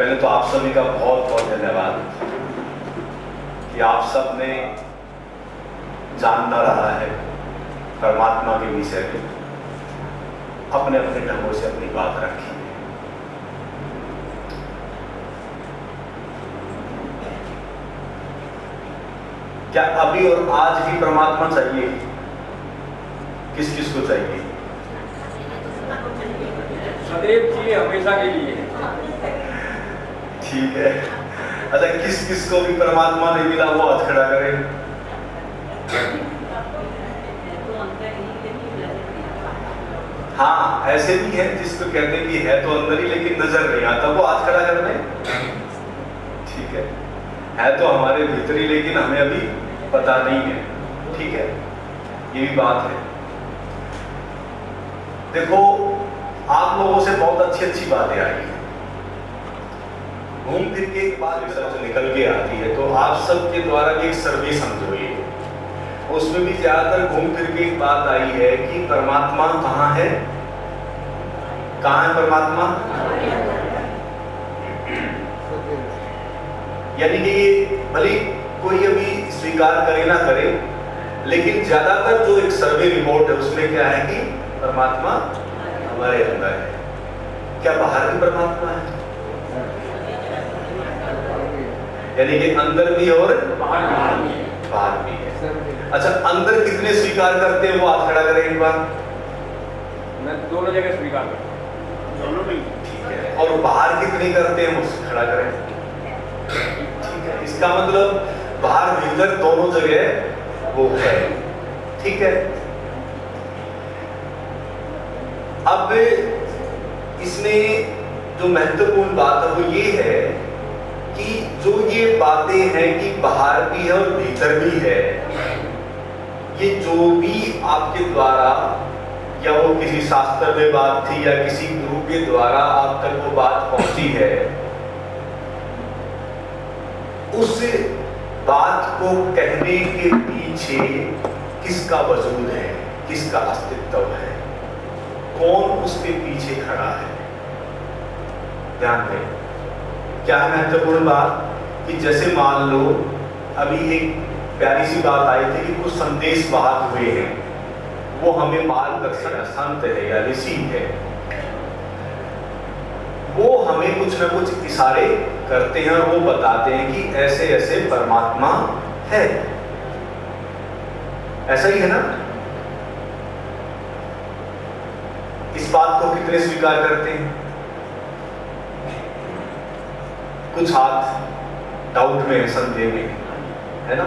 पहले तो आप सभी का बहुत बहुत धन्यवाद कि आप सब ने जानना रहा है परमात्मा के विषय में, अपने अपने ढंगों से अपनी बात रखी है। क्या अभी और आज ही परमात्मा चाहिए? किस किस को चाहिए? सदैव चाहिए, हमेशा के लिए। ठीक है। अच्छा, किस किस को भी परमात्मा नहीं मिला वो हाथ खड़ा करे। हाँ, ऐसे भी है जिसको कहते हैं कि है तो अंदर ही लेकिन नजर नहीं आता, वो हाथ खड़ा कर दे। ठीक है तो हमारे भीतर ही लेकिन हमें अभी पता नहीं है। ठीक है, ये भी बात है। देखो, आप लोगों से बहुत अच्छी अच्छी बातें आई हैं, घूम फिर के एक बात रिसर्च निकल के आती है, तो आप सबके द्वारा भी एक सर्वे समझो ये, उसमें भी ज्यादातर घूम फिर के एक बात आई है कि परमात्मा कहाँ है? कहाँ है परमात्मा? यानी कि ये भले कोई अभी स्वीकार करे ना करे, लेकिन ज्यादातर जो एक सर्वे रिपोर्ट है उसमें क्या है कि परमात्मा हमारे अंदर है। क्या बाहर भी परमात्मा है? यानी कि अंदर भी और बाहर भी है। अच्छा, अंदर कितने स्वीकार करते हैं वो हाथ खड़ा करें एक बार। मैं दोनों जगह स्वीकार करता हूं, दोनों में। ठीक है, और बाहर कितने करते हैं वो खड़ा करें। ठीक है, इसका मतलब बाहर भीतर दोनों जगह वो है। ठीक है, अब इसमें जो महत्वपूर्ण बात है वो ये है कि जो ये बातें हैं कि बाहर भी है और भीतर भी है, ये जो भी आपके द्वारा या वो किसी शास्त्र में बात थी या किसी गुरु के द्वारा आप तक वो बात पहुंची है, उस बात को कहने के पीछे किसका वजूद है, किसका अस्तित्व है, कौन उसके पीछे खड़ा है? ध्यान दें, क्या है महत्वपूर्ण बात कि जैसे मान लो अभी एक प्यारी सी बात आई थी कि कुछ संदेश वाहक हुए हैं, वो हमें मार्गदर्शन संत है या ऋषि है, वो हमें कुछ ना कुछ इशारे करते हैं और वो बताते हैं कि ऐसे ऐसे परमात्मा है। ऐसा ही है ना? इस बात को कितने स्वीकार करते हैं? कुछ हाथ डाउट में है, संदेह में है ना,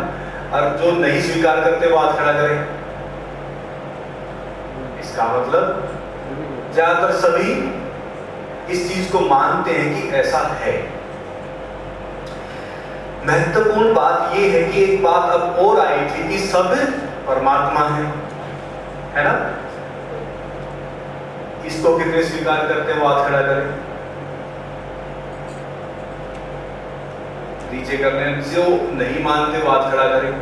और जो नहीं स्वीकार करते वो हाथ खड़ा करें। इसका मतलब ज्यादातर सभी इस चीज को मानते हैं कि ऐसा है। महत्वपूर्ण बात यह है कि एक बात अब और आई थी कि सब परमात्मा है ना? इसको कितने स्वीकार करते हैं वो हाथ खड़ा करें। नीचे करने, जो नहीं मानते वो हाथ खड़ा करें।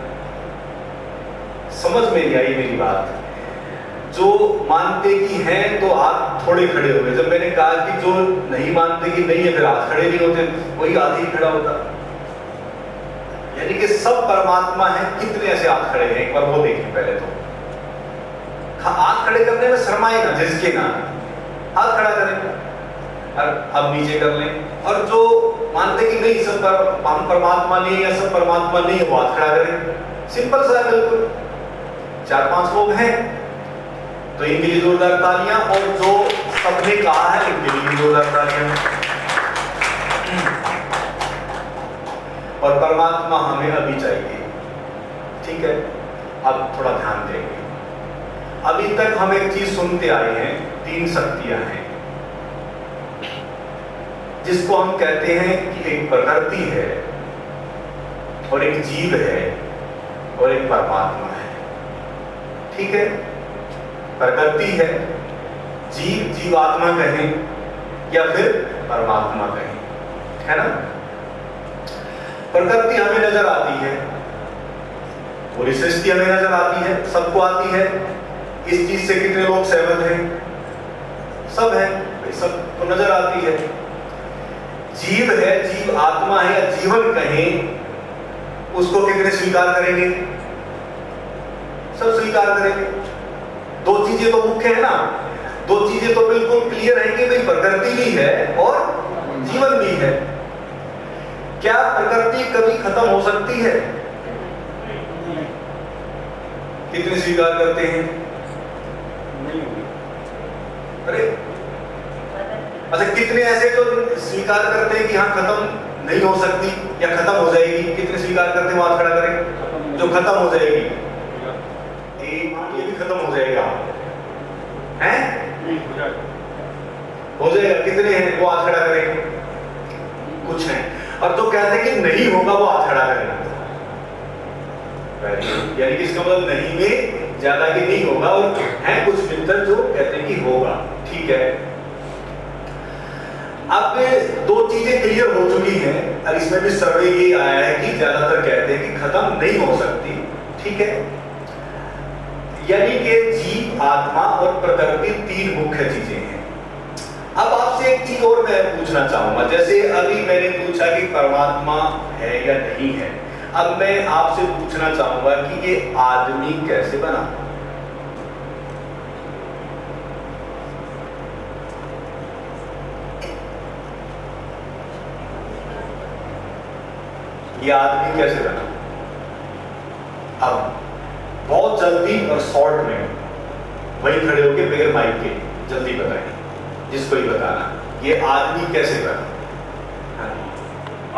समझ में नहीं आई मेरी बात? जो मानते कि हैं तो हाथ थोड़े खड़े हो गए। जब मैंने कहा कि जो नहीं मानते कि नहीं है फिर हाथ खड़े नहीं होते, वही हाथ ही खड़ा होता। यानी कि सब परमात्मा है। कितने ऐसे हाथ खड़े हैं एक बार वो देखें पहले तो। हाथ खड़े करने में शर्माए ना, जिसके ना हाथ खड़ा करें। और अब नीचे कर लें, और जो मानते कि नहीं सब परमात्मा नहीं है या सब परमात्मा नहीं है वो हाथ खड़ा करें। सिंपल सा है बिल्कुल। 4-5 लोग हैं तो इनके लिए जोरदार तालियां, और जो सबने कहा है उनके लिए जोरदार तालियां। और परमात्मा हमें अभी चाहिए। ठीक है, अब थोड़ा ध्यान देंगे। अभी तक हम एक चीज सुनते आए हैं, 3 शक्तियां हैं जिसको हम कहते हैं कि एक प्रकृति है और एक जीव है और एक परमात्मा है। ठीक है, प्रकृति है, जीव जीवात्मा कहें या फिर परमात्मा कहें, है ना? प्रकृति हमें नजर आती है, पूरी सृष्टि हमें नजर आती है, सबको आती है। इस चीज से कितने लोग सहमत हैं? सब है, सबको नजर आती है। जीव है, जीव आत्मा है या जीवन कहें, उसको कितने स्वीकार करेंगे? सब स्वीकार करेंगे। दो चीजें तो मुख्य है ना, दो चीजें तो बिल्कुल क्लियर है कि भाई प्रकृति भी है और जीवन भी है। क्या प्रकृति कभी खत्म हो सकती है? कितने स्वीकार करते हैं? नहीं होगी। अरे अच्छा, कितने ऐसे तो स्वीकार करते हैं कि हाँ खत्म नहीं हो सकती या खत्म हो जाएगी? कितने स्वीकार करते हैं? हाथ खड़ा करें। जो खत्म हो जाएगी, ये भी खत्म हो जाएगा, हैं? हो जाएगा। कितने हैं? वो हाथ खड़ा करें। कुछ हैं। और जो कहते हैं कि नहीं होगा, वो हाथ खड़ा करें। यानी कि इसका मतलब नहीं में ज्यादा कि नहीं होगा, और हैं कुछ मित्र जो कहते हैं कि होगा। ठीक है, अब दो चीजें क्लियर हो चुकी हैं, और इसमें भी सर्वे ये आया है कि ज्यादातर कहते हैं कि खत्म नहीं हो सकती। ठीक है, यानी कि जीव, आत्मा और प्रकृति तीन मुख्य चीजें हैं। अब आपसे एक चीज और मैं पूछना चाहूंगा, जैसे अभी मैंने पूछा कि परमात्मा है या नहीं है, अब मैं आपसे पूछना चाहूंगा कि ये आदमी कैसे बना? ये आदमी कैसे बना? अब बहुत जल्दी और शॉर्ट में वही खड़े होके बगैर माइक के जल्दी बताएं, जिसको ही बताना, ये आदमी कैसे बना?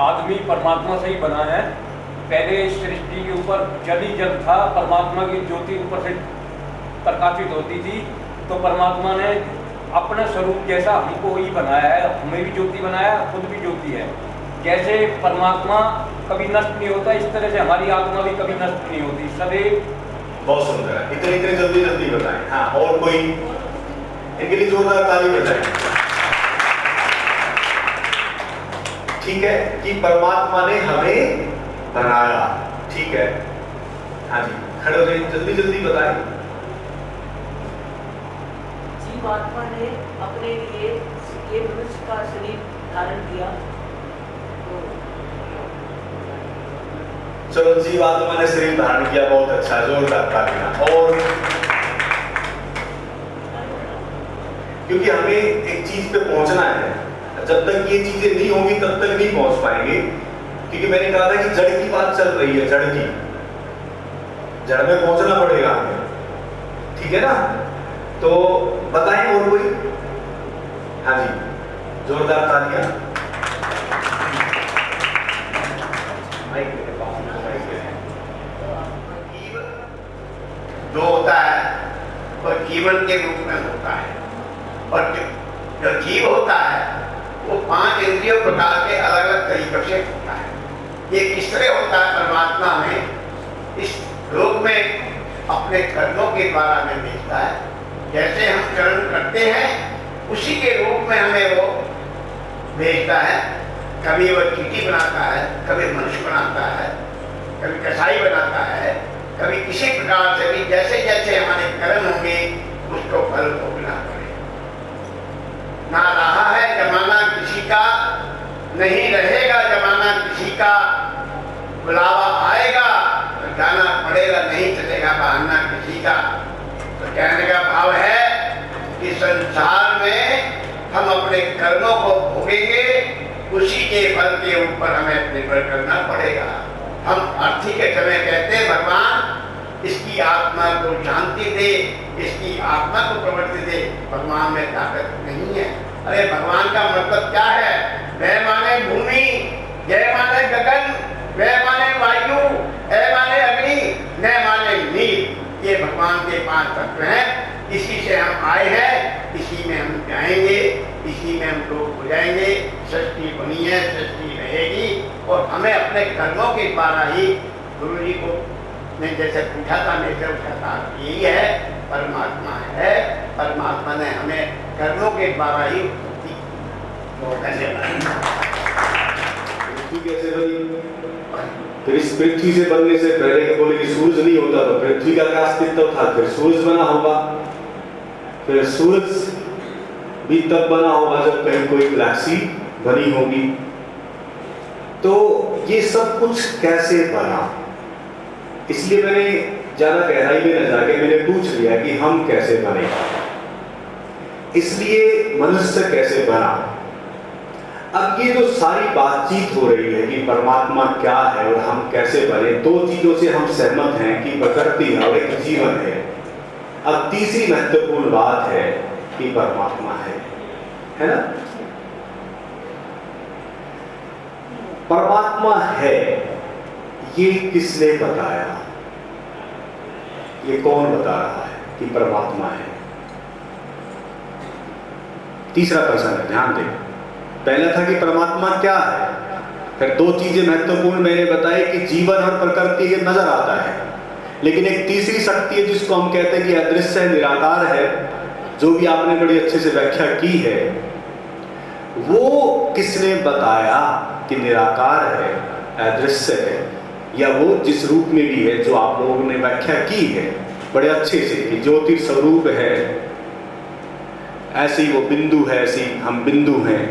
आदमी परमात्मा से ही बना है। पहले इस सृष्टि के ऊपर जल ही जल था, परमात्मा की ज्योति ऊपर से प्रकाशित होती थी, तो परमात्मा ने अपना स्वरूप जैसा हमको ही बनाया है, हमें भी ज्योति बनाया, खुद भी ज्योति है। जैसे परमात्मा कभी नष्ट नहीं होता, इस तरह से हमारी आत्मा भी कभी नष्ट नहीं होती, सदैव। बहुत सुंदर है, इतने इतने जल्दी जल्दी बताएं। हाँ, और कोई इनके लिए जोरदार ताली बजाएं। ठीक है, कि परमात्मा ने हमें बनाया। ठीक है, हाँ जी, खड़े हो जाइए, जल्दी जल्दी बताएं। जीवात्मा ने अपने लिए ये मनुष्य का शरीर धारण किया। चलो, जीवात्मा ने शरीर धारण किया, बहुत अच्छा, जोरदार तालियां। और क्योंकि हमें एक चीज पे पहुंचना है, जब तक ये चीजें नहीं होंगी तब तक नहीं पहुंच पाएंगे। क्योंकि मैंने कहा था कि जड़ की बात चल रही है, जड़ की, जड़ में पहुंचना पड़ेगा हमें। ठीक है ना? तो बताएं और कोई? हाँ जी, जोरदार तालियां। जो होता है वो जीवन के रूप में होता है, और जो जीव होता है वो 5 इंद्रियों प्रकार के अलग अलग तरीकों से होता है। ये किस तरह होता है? परमात्मा में इस लोक में अपने कर्मों के द्वारा हमें भेजता है। जैसे हम कर्म करते हैं उसी के रूप में हमें वो भेजता है। कभी वो चींटी बनाता है, कभी मनुष्य बनाता है, कभी कसाई बनाता है, कभी किसी प्रकार से भी जैसे जैसे हमारे कर्म होंगे उसको फल भोगना पड़ेगा। ना रहा है जमाना किसी का, नहीं रहेगा जमाना किसी का, बुलावा आएगा तो जाना पड़ेगा, नहीं चलेगा बहाना किसी का। तो कहने का भाव है कि संसार में हम अपने कर्मों को भोगेंगे, उसी के फल के ऊपर हमें निर्भर करना पड़ेगा। हम अर्थी के समय कहते हैं भगवान इसकी आत्मा को शांति दे, इसकी आत्मा को प्रवृत्ति दे। भगवान में ताकत नहीं है। अरे भगवान का मतलब क्या है? वह माने भूमि, जय माने गगन, वह माने वायु, ए माने अग्नि, न माने नील। ये भगवान के 5 तत्व हैं। इसी से हम आए हैं, इसी में हम जाएंगे, इसी में हम लोग हो जाएंगे। सृष्टि बनी है, सृष्टि रहेगी, और हमें अपने कर्मों के द्वारा ही, गुरु जी को ने जैसे पूछा था, मेरे उसका तार यही है, परमात्मा है। परमात्मा ने हमें कर्मों के द्वारा ही उत्पत्ति कैसे बनी? फिर इस पृथ्वी से बनने से पहले के बोले कि सूरज नहीं होता तो पृथ्वी का क्या अस्तित्व था? फिर सूरज बना होगा, फिर सूरज भी तब बना होगा जब कहीं कोई गैलेक्सी बनी होगी। तो ये सब कुछ कैसे बना, इसलिए मैंने ज्यादा गहराई में न जाके मैंने पूछ लिया कि हम कैसे बने, इसलिए मनुष्य कैसे बना। अब ये जो सारी बातचीत हो रही है कि परमात्मा क्या है और हम कैसे बने, दो चीजों से हम सहमत हैं कि प्रकृति है और एक जीवन है। अब तीसरी महत्वपूर्ण बात है कि परमात्मा है ना। परमात्मा है ये किसने बताया, ये कौन बता रहा है कि परमात्मा है? तीसरा प्रश्न है, ध्यान दें। पहला था कि परमात्मा क्या है, फिर दो चीजें महत्वपूर्ण मैंने बताई कि जीवन और प्रकृति ये नजर आता है, लेकिन एक तीसरी शक्ति है जिसको हम कहते हैं कि अदृश्य है, निराकार है, जो भी आपने बड़ी अच्छे से व्याख्या की है। वो किसने बताया कि निराकार है, अदृश्य है, या वो जिस रूप में भी है जो आप लोगों ने व्याख्या की है बड़े अच्छे से कि ज्योति स्वरूप है, ऐसे ही वो बिंदु है, ऐसे ही हम बिंदु हैं।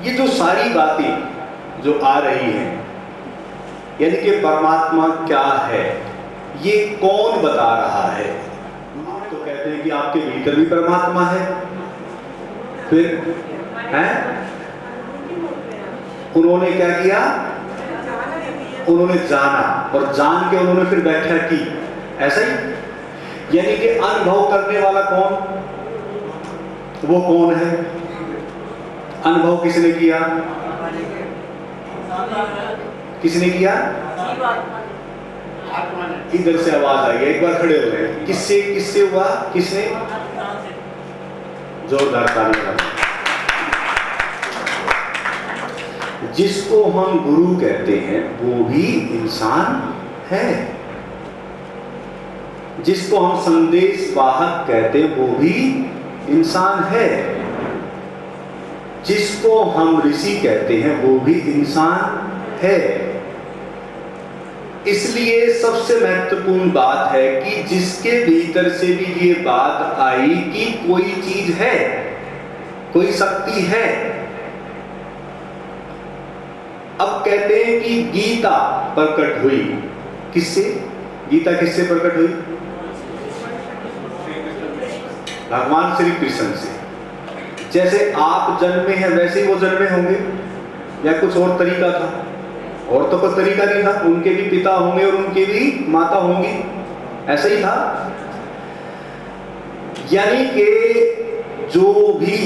ये जो सारी बातें जो आ रही हैं, यानी कि परमात्मा क्या है, ये कौन बता रहा है? आप तो कहते हैं कि आपके भीतर भी परमात्मा है, फिर है उन्होंने क्या किया? उन्होंने जाना और जान के उन्होंने फिर व्याख्या की, ऐसा ही। यानी कि अनुभव करने वाला कौन, वो कौन है? अनुभव किसने किया? किसने किया? इधर से आवाज आई है, एक बार खड़े हो गए। किससे किससे हुआ? किसने? जोरदार ताली। जिसको हम गुरु कहते हैं वो भी इंसान है, जिसको हम संदेश वाहक कहते हैं वो भी इंसान है, जिसको हम ऋषि कहते हैं वो भी इंसान है। इसलिए सबसे महत्वपूर्ण बात है कि जिसके भीतर से भी ये बात आई कि कोई चीज है, कोई शक्ति है। अब कहते हैं कि गीता प्रकट हुई किससे? गीता किससे प्रकट हुई? भगवान श्री कृष्ण से। जैसे आप जन्मे हैं वैसे ही वो जन्मे होंगे, या कुछ और तरीका था? और तो कोई तरीका नहीं था, उनके भी पिता होंगे और उनके भी माता होंगी, ऐसा ही था। यानी कि जो भी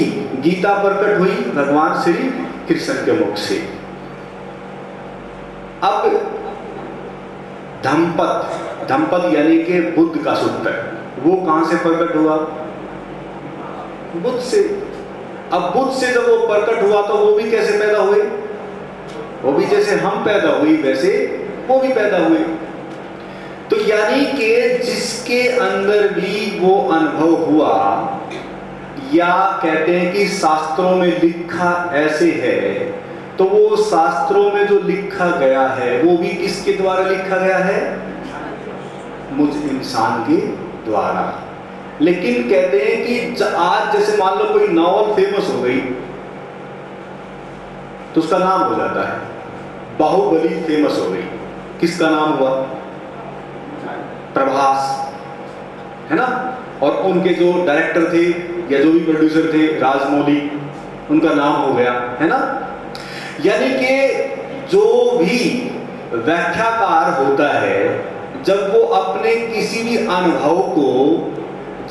गीता प्रकट हुई भगवान श्री कृष्ण के मुख से। अब धम्पद यानी कि बुद्ध का सूत्र, वो कहां से प्रकट हुआ? बुद्ध से। अब बुद्ध से जब वो प्रकट हुआ तो वो भी कैसे पैदा हुए? वो भी जैसे हम पैदा हुए वैसे वो भी पैदा हुए। तो यानी कि जिसके अंदर भी वो अनुभव हुआ, या कहते हैं कि शास्त्रों में लिखा ऐसे है, तो वो शास्त्रों में जो लिखा गया है वो भी किसके द्वारा लिखा गया है? मुझ इंसान के द्वारा। लेकिन कहते हैं कि आज जैसे मान लो कोई नॉवल फेमस हो गई तो उसका नाम हो जाता है। बाहुबली फेमस हो गई, किसका नाम हुआ? प्रभास, है ना। और उनके जो डायरेक्टर थे या जो भी प्रोड्यूसर थे, राजमौली, उनका नाम हो गया, है ना। यानी कि जो भी व्याख्याकार होता है, जब वो अपने किसी भी अनुभव को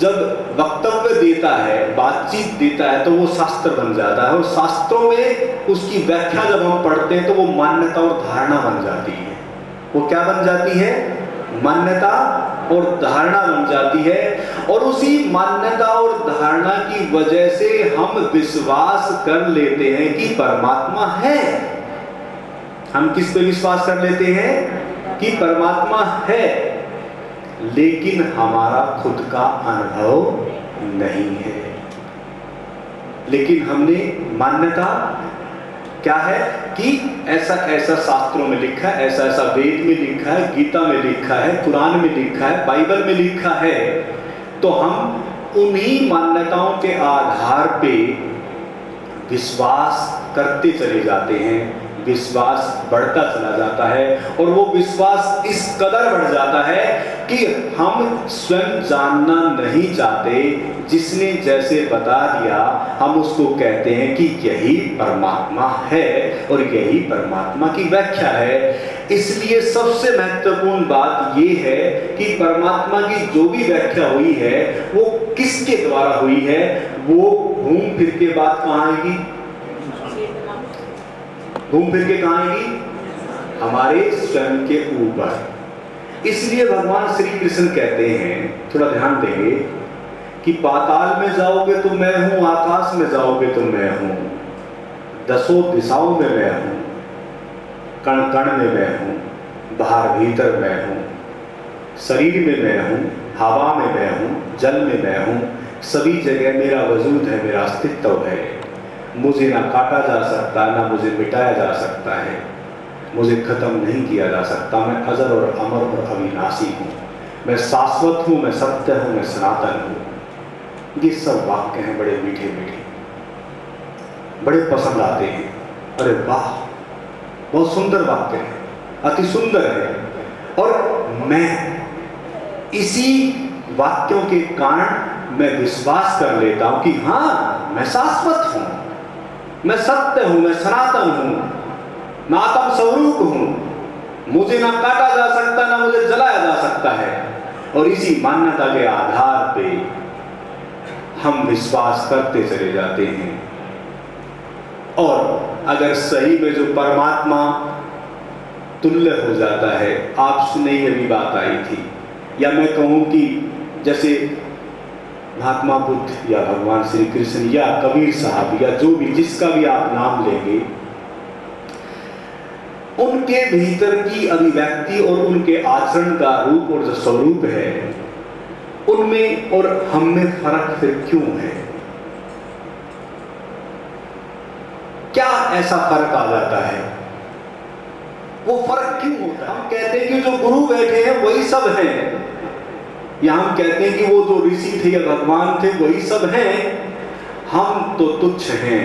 जब वक्तव्य देता है, बातचीत देता है, तो वो शास्त्र बन जाता है। और शास्त्रों में उसकी व्याख्या जब हम पढ़ते हैं तो वो मान्यता और धारणा बन जाती है। वो क्या बन जाती है? मान्यता और धारणा बन जाती है। और उसी मान्यता और धारणा की वजह से हम विश्वास कर लेते हैं कि परमात्मा है। हम किस पे विश्वास कर लेते हैं? कि परमात्मा है, लेकिन हमारा खुद का अनुभव नहीं है। लेकिन हमने मान्यता क्या है कि ऐसा ऐसा शास्त्रों में लिखा है, ऐसा ऐसा वेद में लिखा है, गीता में लिखा है, कुरान में लिखा है, बाइबल में लिखा है। तो हम उन्हीं मान्यताओं के आधार पे विश्वास करते चले जाते हैं, विश्वास बढ़ता चला जाता है और वो विश्वास इस कदर बढ़ जाता है कि हम स्वयं जानना नहीं चाहते, जिसने जैसे बता दिया हम उसको कहते हैं कि यही परमात्मा है और यही परमात्मा की व्याख्या है। इसलिए सबसे महत्वपूर्ण बात ये है कि परमात्मा की जो भी व्याख्या हुई है वो किसके द्वारा हुई है, वो घूम फिर के बात कहाँ आएगी, घूम फिर के कहाँ आएगी, हमारे स्वयं के ऊपर। इसलिए भगवान श्री कृष्ण कहते हैं, थोड़ा ध्यान देंगे, कि पाताल में जाओगे तो मैं हूं, आकाश में जाओगे तो मैं हूं, दसों दिशाओं में मैं हूं, कण कण में मैं हूं, बाहर भीतर मैं हूं, शरीर में मैं हूं, हवा में मैं हूं, जल में मैं हूं, सभी जगह मेरा वजूद है, मेरा अस्तित्व है। मुझे ना काटा जा सकता, ना मुझे मिटाया जा सकता है, मुझे खत्म नहीं किया जा सकता। मैं अजर और अमर और अविनाशी हूँ, मैं शाश्वत हूँ, मैं सत्य हूँ, मैं सनातन हूँ। ये सब वाक्य हैं बड़े मीठे मीठे, बड़े पसंद आते हैं। अरे वाह, बहुत सुंदर वाक्य है, अति सुंदर है। और मैं इसी वाक्यों के कारण मैं विश्वास कर लेता हूं कि हाँ, मैं शाश्वत हूं, मैं सत्य हूं, मैं सनातन हूं, मैं आत्म स्वरूप हूं, मुझे ना काटा जा सकता, ना मुझे जलाया जा सकता है। और इसी मान्यता के आधार पे हम विश्वास करते चले जाते हैं। और अगर सही में जो परमात्मा तुल्य हो जाता है, आप सुने ही अभी बात आई थी, या मैं कहूं कि जैसे महात्मा बुद्ध या भगवान श्री कृष्ण या कबीर साहब या जो भी, जिसका भी आप नाम लेंगे, उनके भीतर की अभिव्यक्ति और उनके आचरण का रूप और जो स्वरूप है, उनमें और हम में फर्क फिर क्यों है? क्या ऐसा फर्क आ जाता है? वो फर्क क्यों होता है? हम कहते हैं कि जो गुरु बैठे हैं वही सब हैं, या हम कहते हैं कि वो जो ऋषि थे या भगवान थे वही सब हैं, हम तो तुच्छ हैं।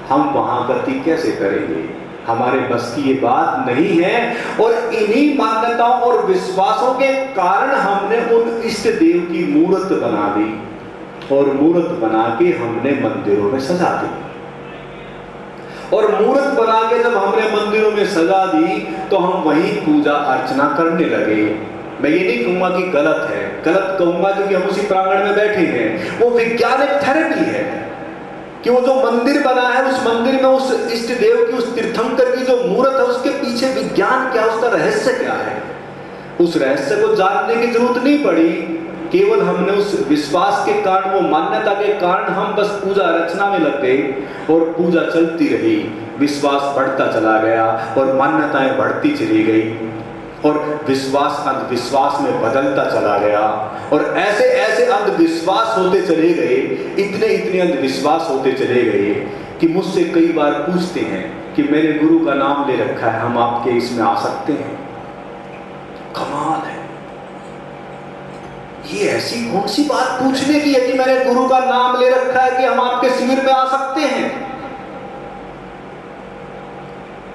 हम वहां गति कैसे करेंगे? हमारे बस की ये बात नहीं है। और इन्हीं मान्यताओं और विश्वासों के कारण हमने उन इष्ट देव की मूर्त बना दी, और मूर्त बना के हमने मंदिरों में सजा दी। और मूर्त बना के जब हमने मंदिरों में सजा दी तो हम वहीं पूजा अर्चना करने लगे। मैं ये नहीं कहूंगा कि गलत है, गलत कहूंगा क्योंकि हम उसी प्रांगण में बैठे हैं। वो वैज्ञानिक थेरेपी है कि वो जो मंदिर बना है, उस मंदिर में उस इष्ट देव की, उस तीर्थंकर की जो मूर्त है, उसके पीछे विज्ञान क्या, उसका रहस्य क्या है। उस रहस्य को जानने की जरूरत नहीं पड़ी, केवल हमने उस विश्वास के कारण, वो मान्यता के कारण हम बस पूजा अर्चना में लग गए और पूजा चलती रही। विश्वास बढ़ता चला गया और मान्यताएं बढ़ती चली गई और विश्वास अंधविश्वास में बदलता चला गया। और ऐसे ऐसे अंधविश्वास होते चले गए, इतने इतने अंधविश्वास होते चले गए कि मुझसे कई बार पूछते हैं कि मैंने गुरु का नाम ले रखा है, हम आपके इसमें आ सकते हैं? कमाल है, ये ऐसी कौन सी बात पूछने की है कि मैंने गुरु का नाम ले रखा है कि हम आपके शिविर में आ सकते हैं?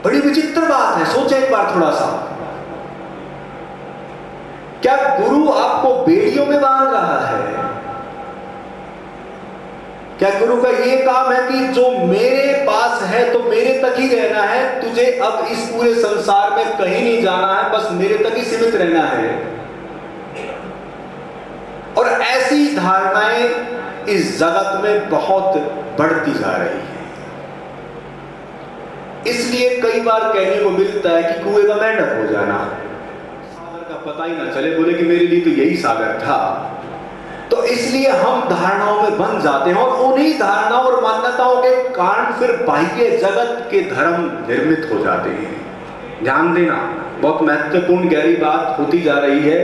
बड़ी विचित्र बात है, सोचे एक बार थोड़ा सा। क्या गुरु आपको बेड़ियों में बांध रहा है? क्या गुरु का ये काम है कि जो मेरे पास है तो मेरे तक ही रहना है, तुझे अब इस पूरे संसार में कहीं नहीं जाना है, बस मेरे तक ही सीमित रहना है? और ऐसी धारणाएं इस जगत में बहुत बढ़ती जा रही है। इसलिए कई बार कहने को मिलता है कि कुएं का मेंढक हो जाना, सागर का पता ही ना चले, बोले कि मेरे लिए तो यही सागर था। तो इसलिए हम धारणाओं में बन जाते हैं और उन्हीं धारणाओं और मान्यताओं के कारण फिर बाह्य जगत के धर्म निर्मित हो जाते हैं। ध्यान देना, बहुत महत्वपूर्ण गहरी बात होती जा रही है।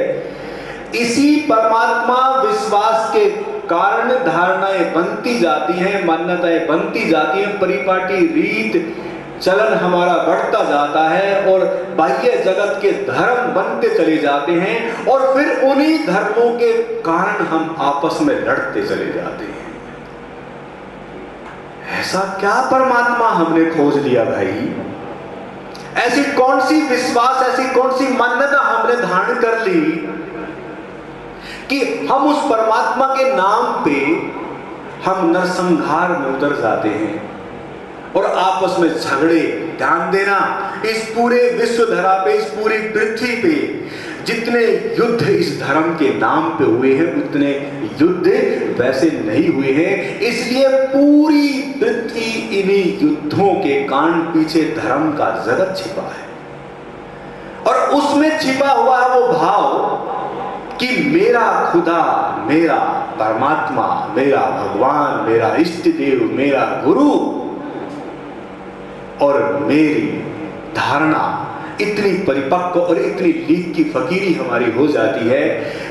इसी परमात्मा विश्वास के कारण धारणाएं बनती जाती हैं, मान्यताएं बनती जाती हैं, परिपाटी रीत चलन हमारा बढ़ता जाता है और बाह्य जगत के धर्म बनते चले जाते हैं। और फिर उन्हीं धर्मों के कारण हम आपस में लड़ते चले जाते हैं। ऐसा क्या परमात्मा हमने खोज लिया भाई ऐसी कौन सी विश्वास, ऐसी कौन सी मान्यता हमने धारण कर ली कि हम उस परमात्मा के नाम पे हम नरसंहार में उतर जाते हैं और आपस में झगड़े। ध्यान देना, इस पूरे विश्व धरा पे, इस पूरी पृथ्वी पे जितने युद्ध इस धर्म के नाम पे हुए हैं उतने युद्ध वैसे नहीं हुए हैं। इसलिए पूरी पृथ्वी इन्हीं युद्धों के कांड पीछे धर्म का जगत छिपा है और उसमें छिपा हुआ है वो भाव कि मेरा खुदा, मेरा परमात्मा, मेरा भगवान, मेरा इष्ट देव, मेरा गुरु और मेरी धारणा इतनी परिपक्व और इतनी लीक की फकीरी हमारी हो जाती है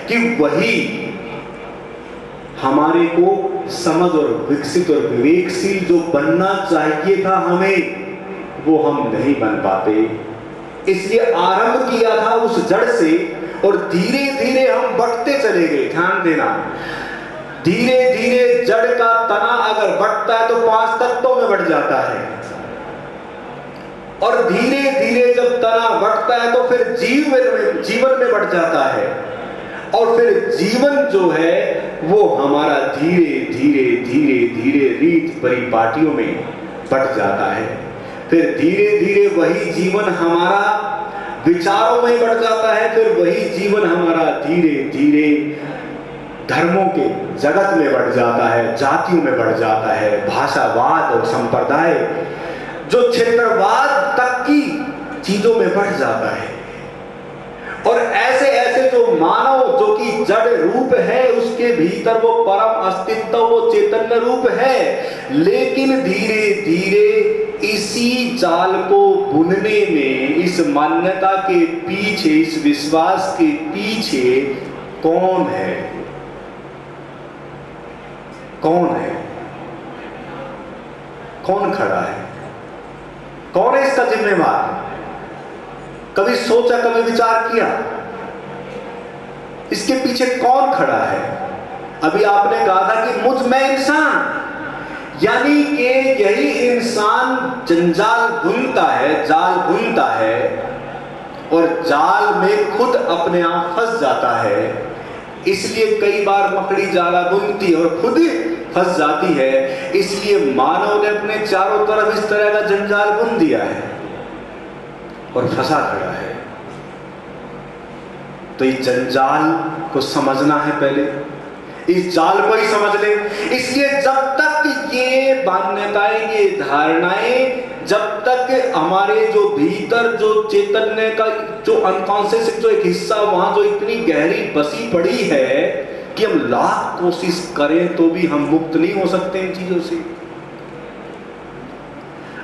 कि वही हमारे को समझ और विकसित और विवेकशील जो बनना चाहिए था हमें, वो हम नहीं बन पाते। इसलिए आरंभ किया था उस जड़ से और धीरे धीरे हम बढ़ते चले गए। ध्यान देना, धीरे धीरे जड़ का तना अगर बढ़ता है तो 5 तत्वों में बढ़ जाता है और धीरे धीरे जब तना बढ़ता है तो फिर जीवन में बढ़ जाता है और फिर जीवन जो है वो हमारा धीरे धीरे धीरे धीरे रीत परिपाटियों में बढ़ जाता है। फिर धीरे धीरे वही जीवन हमारा विचारों में बढ़ जाता है, फिर वही जीवन हमारा धीरे धीरे धर्मों के जगत में बढ़ जाता है, जातियों में बढ़ जाता है, भाषावाद और संप्रदाय जो क्षेत्रवाद तक की चीजों में बढ़ जाता है। और ऐसे ऐसे जो मानव जो कि जड़ रूप है उसके भीतर वो परम अस्तित्व, वो चैतन्य रूप है, लेकिन धीरे धीरे इसी जाल को बुनने में, इस मान्यता के पीछे, इस विश्वास के पीछे कौन है, कौन है, कौन खड़ा है, कौन है इसका जिम्मेवार? कभी सोचा, कभी विचार किया इसके पीछे कौन खड़ा है? अभी आपने कहा था कि मुझ में इंसान, यानी कि यही इंसान जंजाल बुनता है, जाल बुनता है और जाल में खुद अपने आप फंस जाता है। इसलिए कई बार मकड़ी जाला बुनती है और खुद फंस जाती है। इसलिए मानव ने अपने चारों तरफ इस तरह का जंजाल बुन दिया है और फंसा खड़ा है। तो इस जंजाल को समझना है, पहले इस जाल को ही समझ ले। इसलिए जब तक ये मान्यताएं, ये धारणाएं, जब तक हमारे जो भीतर जो चैतन्य का जो अनकॉन्शियस जो एक हिस्सा वहां जो इतनी गहरी बसी पड़ी है कि हम लाख कोशिश करें तो भी हम मुक्त नहीं हो सकते इन चीजों से।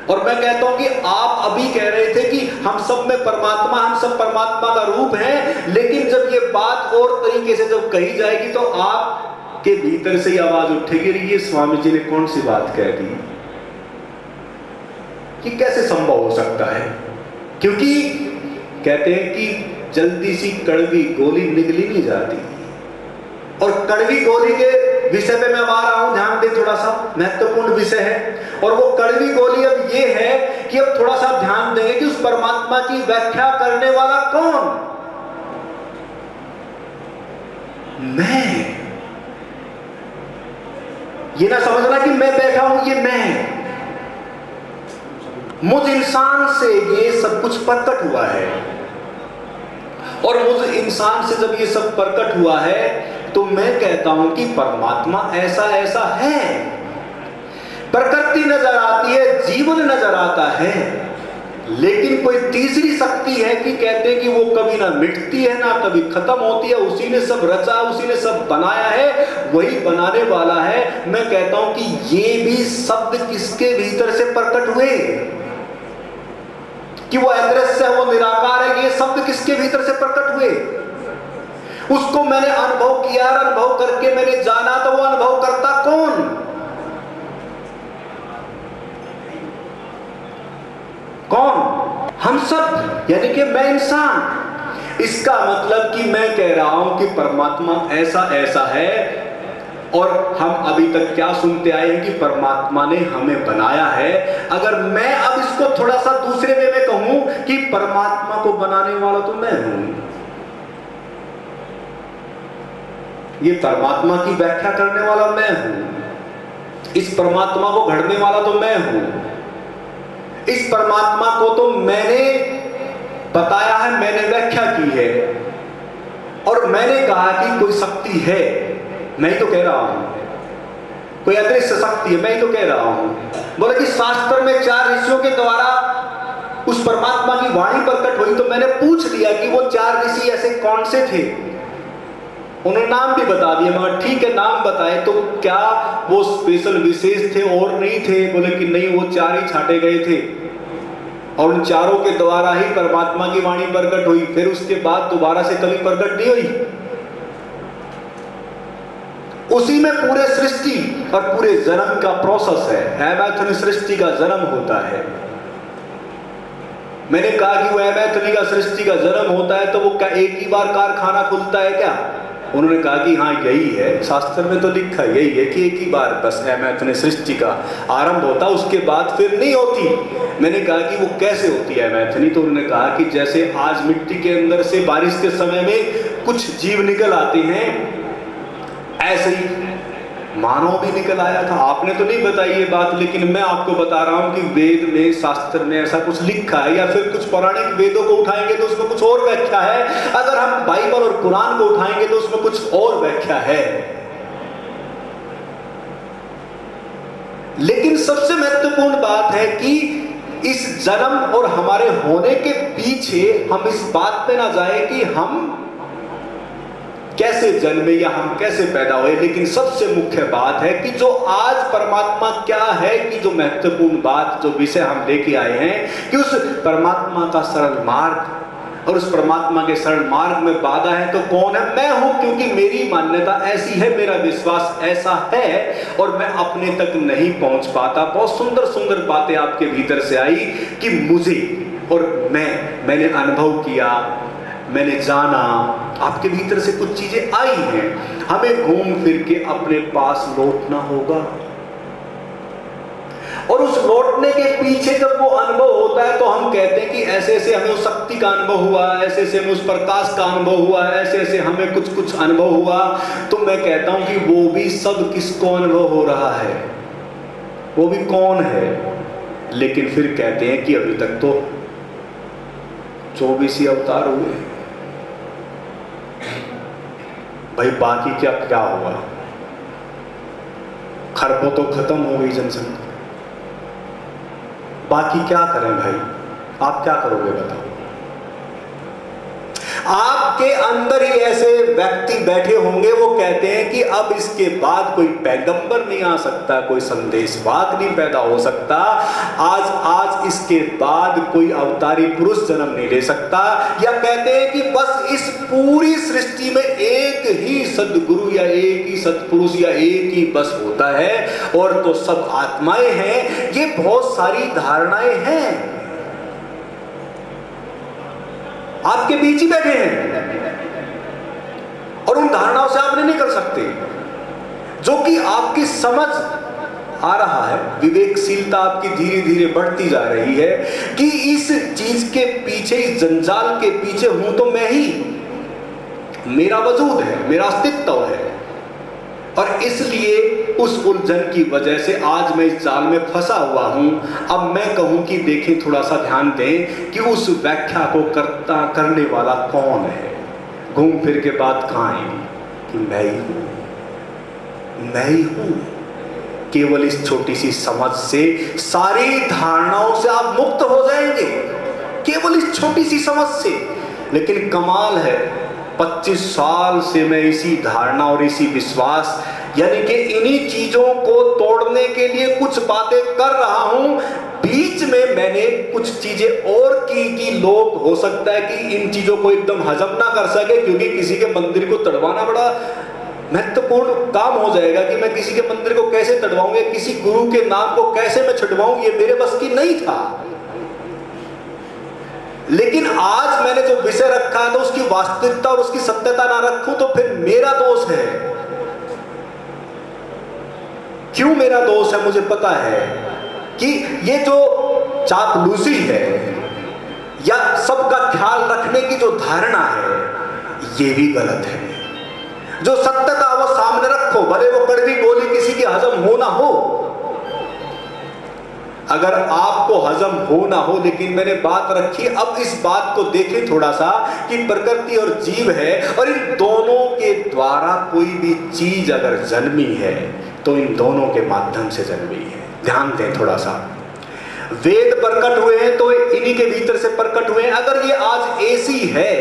और मैं कहता हूं कि आप अभी कह रहे थे कि हम सब में परमात्मा, हम सब परमात्मा का रूप है, लेकिन जब ये बात और तरीके से जब कही जाएगी तो आपके भीतर से ही आवाज उठेगी, ये स्वामी जी ने कौन सी बात कह दी, कि कैसे संभव हो सकता है? क्योंकि कहते हैं कि जल्दी सी कड़वी गोली निगली नहीं जाती। और कड़वी गोली के विषय पे मैं आ रहा हूं, ध्यान दें, थोड़ा सा महत्वपूर्ण विषय है। और वो कड़वी गोली अब ये है कि अब थोड़ा सा ध्यान देंगे कि उस परमात्मा की व्याख्या करने वाला कौन? मैं। ये ना समझना कि मैं बैठा हूं, ये मैं, मुझ इंसान से ये सब कुछ प्रकट हुआ है। और मुझ इंसान से जब ये सब प्रकट हुआ है तो मैं कहता हूं कि परमात्मा ऐसा ऐसा है। प्रकृति नजर आती है, जीवन नजर आता है, लेकिन कोई तीसरी शक्ति है कि कहते हैं कि वो कभी ना मिटती है ना कभी खत्म होती है। उसी ने सब रचा, उसी ने सब बनाया है, वही बनाने वाला है। मैं कहता हूं कि ये भी शब्द किसके भीतर से प्रकट हुए, कि वो अदृश्य है, वो निराकार है, ये शब्द किसके भीतर से प्रकट हुए? उसको मैंने अनुभव किया, अनुभव करके मैंने जाना, तो वो अनुभव करता कौन? कौन? हम सब, यानी कि मैं इंसान। इसका मतलब कि मैं कह रहा हूं कि परमात्मा ऐसा ऐसा है और हम अभी तक क्या सुनते आए हैं कि परमात्मा ने हमें बनाया है। अगर मैं अब इसको थोड़ा सा दूसरे वे में कहूं कि परमात्मा को बनाने वाला तो मैं हूं, ये परमात्मा की व्याख्या करने वाला मैं हूं, इस परमात्मा को घड़ने वाला तो मैं हूं, इस परमात्मा को तो मैंने बताया है, मैंने व्याख्या की है, और मैंने कहा कि कोई शक्ति है, मैं ही तो कह रहा हूं, कोई अदृश्य शक्ति है, मैं ही तो कह रहा हूं। बोले कि शास्त्र में 4 ऋषियों के द्वारा उस परमात्मा की वाणी प्रकट हुई, तो मैंने पूछ लिया कि वो 4 ऋषि ऐसे कौन से थे। उन्होंने नाम भी बता दिया, मगर ठीक है नाम बताए तो क्या वो स्पेशल विशेष थे और नहीं थे? बोले कि नहीं, वो 4 ही छाटे गए थे और उन 4 के द्वारा ही परमात्मा की वाणी प्रकट हुई, फिर उसके बाद दोबारा से कभी प्रकट नहीं हुई। उसी में पूरे सृष्टि और पूरे जन्म का प्रोसेस है। एमैथनी सृष्टि का जन्म होता है। मैंने कहा कि वो एमैथनी का सृष्टि का जन्म होता है तो वो क्या एक ही बार कारखाना खुलता है क्या? उन्होंने कहा कि हाँ यही है, शास्त्र में तो लिखा यही है कि एक ही बार बस एमैथनी सृष्टि का आरंभ होता, उसके बाद फिर नहीं होती। मैंने कहा कि वो कैसे होती है एमैथनी? तो उन्होंने कहा कि जैसे आज मिट्टी के अंदर से बारिश के समय में कुछ जीव निकल आते हैं, ऐसे ही मानव भी निकल आया था। आपने तो नहीं बताई ये बात, लेकिन मैं आपको बता रहा हूं कि वेद में, शास्त्र में ऐसा कुछ लिखा है, या फिर कुछ पौराणिक वेदों को उठाएंगे तो उसमें कुछ और व्याख्या है, अगर हम बाइबल और कुरान को उठाएंगे तो उसमें कुछ और व्याख्या है। लेकिन सबसे महत्वपूर्ण बात है कि इस जन्म और हमारे होने के पीछे हम इस बात पे ना जाए कि हम कैसे जन्मे या हम कैसे पैदा हुए, लेकिन सबसे मुख्य बात है कि जो आज परमात्मा क्या है, कि जो महत्वपूर्ण बात, जो विषय हम लेके आए हैं कि उस परमात्मा का सरल मार्ग, और उस परमात्मा के सरल मार्ग में बाधा है तो कौन है? मैं हूं, क्योंकि मेरी मान्यता ऐसी है, मेरा विश्वास ऐसा है और मैं अपने तक नहीं पहुंच पाता। बहुत सुंदर सुंदर बातें आपके भीतर से आई कि मुझे और मैंने अनुभव किया, मैंने जाना, आपके भीतर से कुछ चीजें आई हैं। हमें घूम फिर के अपने पास लौटना होगा, और उस लौटने के पीछे जब वो अनुभव होता है तो हम कहते हैं कि ऐसे ऐसे हमें उस शक्ति का अनुभव हुआ, ऐसे ऐसे हमें उस प्रकाश का अनुभव हुआ, ऐसे ऐसे हमें कुछ कुछ अनुभव हुआ। तो मैं कहता हूं कि वो भी सब किसको अनुभव हो रहा है, वो भी कौन है? लेकिन फिर कहते हैं कि अभी तक तो 24 ही अवतार हुए भाई, बाकी क्या होगा? खरबों तो खत्म हो गई जनसंख्या, बाकी क्या करें भाई? आप क्या करोगे बताओ? आपके अंदर ही ऐसे व्यक्ति बैठे होंगे, वो कहते हैं कि अब इसके बाद कोई पैगंबर नहीं आ सकता, कोई संदेशवाहक नहीं पैदा हो सकता, आज इसके बाद कोई अवतारी पुरुष जन्म नहीं ले सकता। या कहते हैं कि बस इस पूरी सृष्टि में एक ही सद्गुरु या एक ही सत्पुरुष या एक ही बस होता है, और तो सब आत्माएं हैं। ये बहुत सारी धारणाएं हैं, आपके बीच ही बैठे हैं, और उन धारणाओं से आप नहीं निकल सकते। जो कि आपकी समझ आ रहा है, विवेकशीलता आपकी धीरे धीरे बढ़ती जा रही है कि इस चीज के पीछे, इस जंजाल के पीछे हूं तो मैं ही, मेरा वजूद है, मेरा अस्तित्व है। और इसलिए उस उलझन की वजह से आज मैं इस जाल में फंसा हुआ हूं। अब मैं कहूं कि देखें, थोड़ा सा ध्यान दें कि उस व्याख्या को करने वाला कौन है। घूम फिर के बात कहां आएगी कि मैं ही हूं, मैं ही हूं। केवल इस छोटी सी समझ से सारी धारणाओं से आप मुक्त हो जाएंगे, केवल इस छोटी सी समझ से। लेकिन कमाल है, 25 साल से मैं इसी धारणा और इसी विश्वास, यानी कि इन्हीं चीजों को तोड़ने के लिए कुछ बातें कर रहा हूं। बीच में मैंने कुछ चीजें और की कि लोग, हो सकता है कि इन चीजों को एकदम हजम ना कर सके, क्योंकि किसी के मंदिर को तड़वाना बड़ा महत्वपूर्ण काम हो जाएगा कि मैं किसी के मंदिर को कैसे तड़वाऊं, या किसी गुरु के नाम को कैसे मैं छुड़वाऊं, ये मेरे बस की नहीं था। लेकिन आज मैंने जो विषय रखा है तो उसकी वास्तविकता और उसकी सत्यता ना रखूं तो फिर मेरा दोष है। क्यों मेरा दोष है, मुझे पता है कि ये जो चापलूसी है या सबका ख्याल रखने की जो धारणा है, ये भी गलत है। जो सत्य था वो सामने रखो, भले वो कड़वी गोली किसी की हजम हो ना हो। अगर आपको हजम हो ना हो, लेकिन मैंने बात रखी। अब इस बात को देखें थोड़ा सा कि प्रकृति और जीव है, और इन दोनों के द्वारा कोई भी चीज अगर जन्मी है तो इन दोनों के माध्यम से जन्मी है। ध्यान दें थोड़ा सा, वेद प्रकट हुए हैं तो इन्हीं के भीतर से प्रकट हुए हैं। अगर ये आज एसी है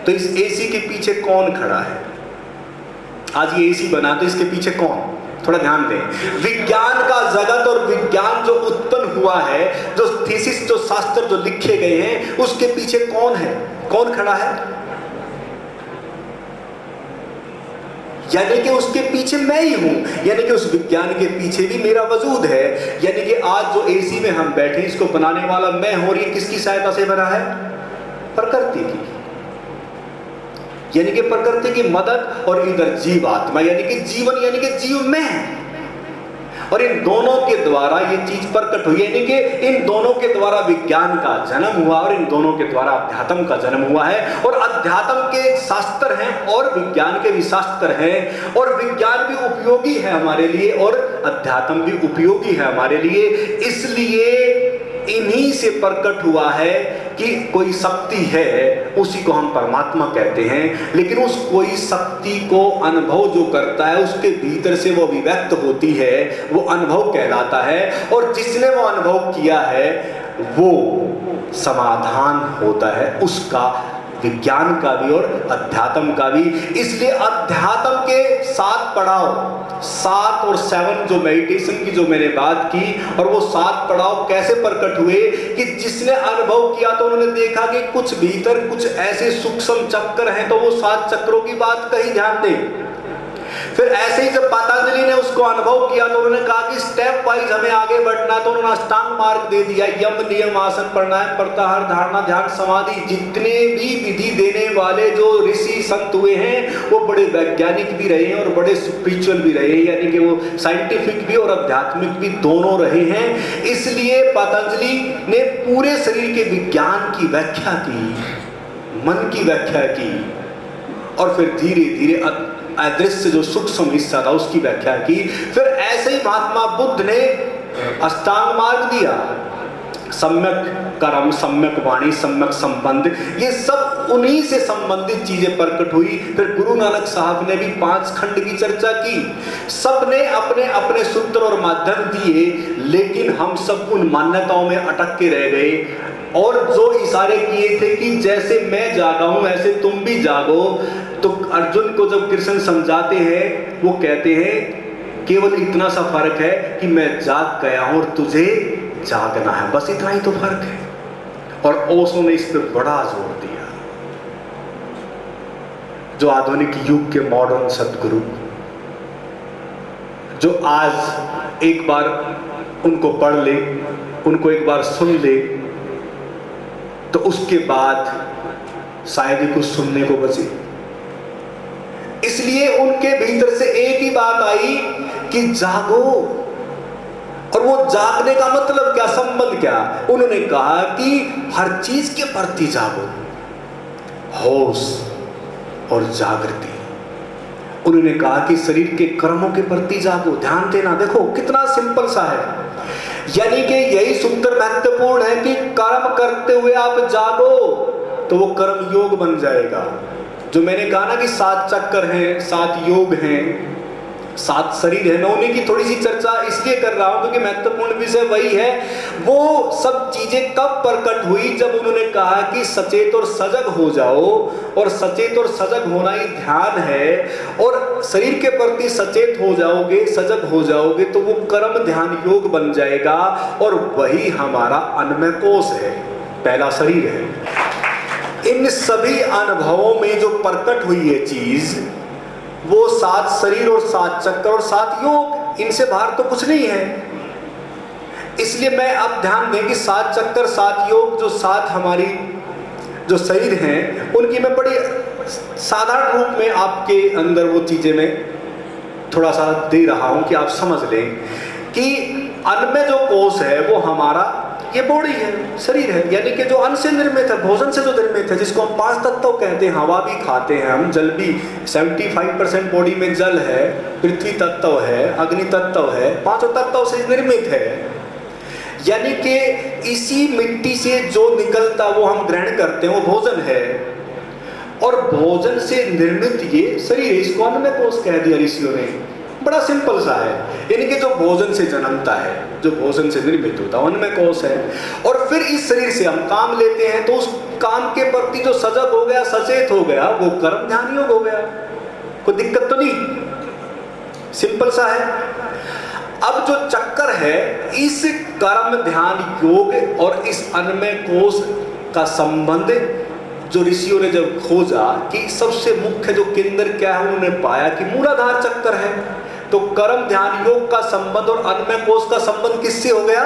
तो इस एसी के पीछे कौन खड़ा है? आज ये एसी बना तो इसके पीछे कौन? थोड़ा ध्यान दें। विज्ञान का जगत और विज्ञान जो उत्पन्न हुआ है, जो थीसिस, जो शास्त्र जो लिखे गए हैं, उसके पीछे कौन है? कौन खड़ा है? यानी कि उसके पीछे मैं ही हूं, यानी कि उस विज्ञान के पीछे भी मेरा वजूद है। यानी कि आज जो एसी में हम बैठे, इसको बनाने वाला मैं हूं, और ये किसकी सहायता से बना है? प्रकृति की। यानी कि प्रकृति की मदद, और इधर जीव आत्मा यानी कि जीवन, यानी कि जीव में। और इन दोनों के द्वारा ये चीज प्रकट हुई, यानी कि इन दोनों के द्वारा विज्ञान का जन्म हुआ और इन दोनों के द्वारा अध्यात्म का जन्म हुआ है। और अध्यात्म के शास्त्र हैं और विज्ञान के भी शास्त्र हैं, और विज्ञान भी उपयोगी है हमारे लिए और अध्यात्म भी उपयोगी है हमारे लिए। इसलिए इन्हीं से प्रकट हुआ है कि कोई शक्ति है, उसी को हम परमात्मा कहते हैं। लेकिन उस कोई शक्ति को अनुभव जो करता है, उसके भीतर से वो अभिव्यक्त होती है, वो अनुभव कहलाता है। और जिसने वो अनुभव किया है वो समाधान होता है उसका, विज्ञान का भी और अध्यात्म का भी। इसलिए अध्यात्म के 7 पड़ाव, 7 और 7 जो मेडिटेशन की जो मैंने बात की, और वो 7 पड़ाव कैसे प्रकट हुए कि जिसने अनुभव किया तो उन्होंने देखा कि कुछ भीतर कुछ ऐसे सूक्ष्म चक्र हैं, तो वो 7 चक्रों की बात कही, ध्यान दें। फिर ऐसे ही जब पतंजलि ने उसको अनुभव किया तो उन्होंने कहा कि स्टेप वाइज हमें आगे बढ़ना, तो उन्होंने अष्टांग मार्ग दे दिया। यम, नियम, आसन, प्राणायाम, प्रत्याहार, धारणा, ध्यान, समाधि। जितने भी विधि देने वाले जो ऋषि संत हुए हैं वो बड़े वैज्ञानिक भी रहे हैं और बड़े स्पिरिचुअल भी रहे हैं, यानी कि वो साइंटिफिक भी और आध्यात्मिक भी दोनों रहे हैं। इसलिए पतंजलि ने पूरे शरीर के विज्ञान की व्याख्या की, मन की व्याख्या की, और फिर धीरे धीरे अदृश्य जो सूक्ष्म हिस्सा था उसकी व्याख्या की। फिर ऐसे ही महात्मा बुद्ध ने अष्टांग मार्ग दिया, सम्यक कर्म, सम्यक वाणी, सम्यक संबंध, ये सब उन्हीं से संबंधित चीजें प्रकट हुई। फिर गुरु नानक साहब ने भी 5 खंड की चर्चा की। सबने अपने अपने सूत्र और माध्यम दिए, लेकिन हम सब उन मान्यताओं में अटक के रह गए, और जो इशारे किए थे कि जैसे मैं जागा हूं ऐसे तुम भी जागो। तो अर्जुन को जब कृष्ण समझाते हैं, वो कहते हैं केवल इतना सा फर्क है कि मैं जाग गया हूं और तुझे जागना है, बस इतना ही तो फर्क है। और ओशो ने इस पर बड़ा जोर दिया। जो आधुनिक युग के मॉडर्न सदगुरु, जो आज एक बार उनको पढ़ ले, उनको एक बार सुन ले, तो उसके बाद शायद ही कुछ सुनने को बचे। इसलिए उनके भीतर से एक ही बात आई कि जागो। और वो जागने का मतलब क्या, संबंध क्या? उन्होंने कहा कि हर चीज के प्रति जागो, होश और जागृति। उन्होंने कहा कि शरीर के कर्मों के प्रति जागो, ध्यान देना। देखो कितना सिंपल सा है, यानी कि यही सूत्र महत्वपूर्ण है कि कर्म करते हुए आप जागो तो वो कर्म योग बन जाएगा। जो मैंने कहा ना कि 7 चक्र हैं, 7 योग हैं, 7 शरीर है, मैं उन्हीं की थोड़ी सी चर्चा इसलिए कर रहा हूं क्योंकि महत्वपूर्ण विषय वही है। वो सब चीजें कब प्रकट हुई? जब उन्होंने कहा कि सचेत और सजग हो जाओ, और सचेत और सजग होना ही ध्यान है। और शरीर के प्रति सचेत हो जाओगे, सजग हो जाओगे तो वो कर्म ध्यान योग बन जाएगा, और वही हमारा अन्नमय कोश है, पहला शरीर है। इन सभी अनुभवों में जो प्रकट हुई है चीज, वो 7 शरीर और 7 चक्र और 7 योग, इनसे बाहर तो कुछ नहीं है। इसलिए मैं अब ध्यान दें कि 7 चक्र, 7 योग, जो 7 हमारी जो शरीर हैं, उनकी मैं बड़ी साधारण रूप में आपके अंदर वो चीजें मैं थोड़ा सा दे रहा हूं कि आप समझ लें कि अन्न में जो कोष है वो हमारा ये बॉडी है, शरीर है, यानी कि जो अन्न से निर्मित है, भोजन से जो निर्मित है, जिसको हम 5 तत्व कहते हैं। हवा भी खाते हैं हम, जल भी, 75% बॉडी में जल है, पृथ्वी तत्व है, अग्नि तत्व है, 5 तत्व से निर्मित है। यानी कि इसी मिट्टी से जो निकलता वो हम ग्रहण करते हैं, वो भोजन है। और भोजन से निर्मित ये शरीर है, इसको अन्न में कोष कह दिया ऋषियों ने। बड़ा सिंपल सा है, यानी कि जो भोजन से जन्मता है, जो भोजन से निर्मित होता है, उनमें कोष है। और फिर इस शरीर से हम काम लेते हैं, तो उस काम के प्रति जो सजग हो गया, सचेत हो गया, वो कर्म ध्यान योग हो गया। कोई दिक्कत तो नहीं, सिंपल सा है। अब जो चक्कर है, इस कर्म ध्यान योग और इस अन्नमय कोष का संबंध जो ऋषियों ने जब खोजा कि सबसे मुख्य जो केंद्र क्या है, उन्होंने पाया कि मूलाधार चक्कर है। तो कर्म ध्यान योग का संबंध और अन्नमय कोष का संबंध किससे हो गया?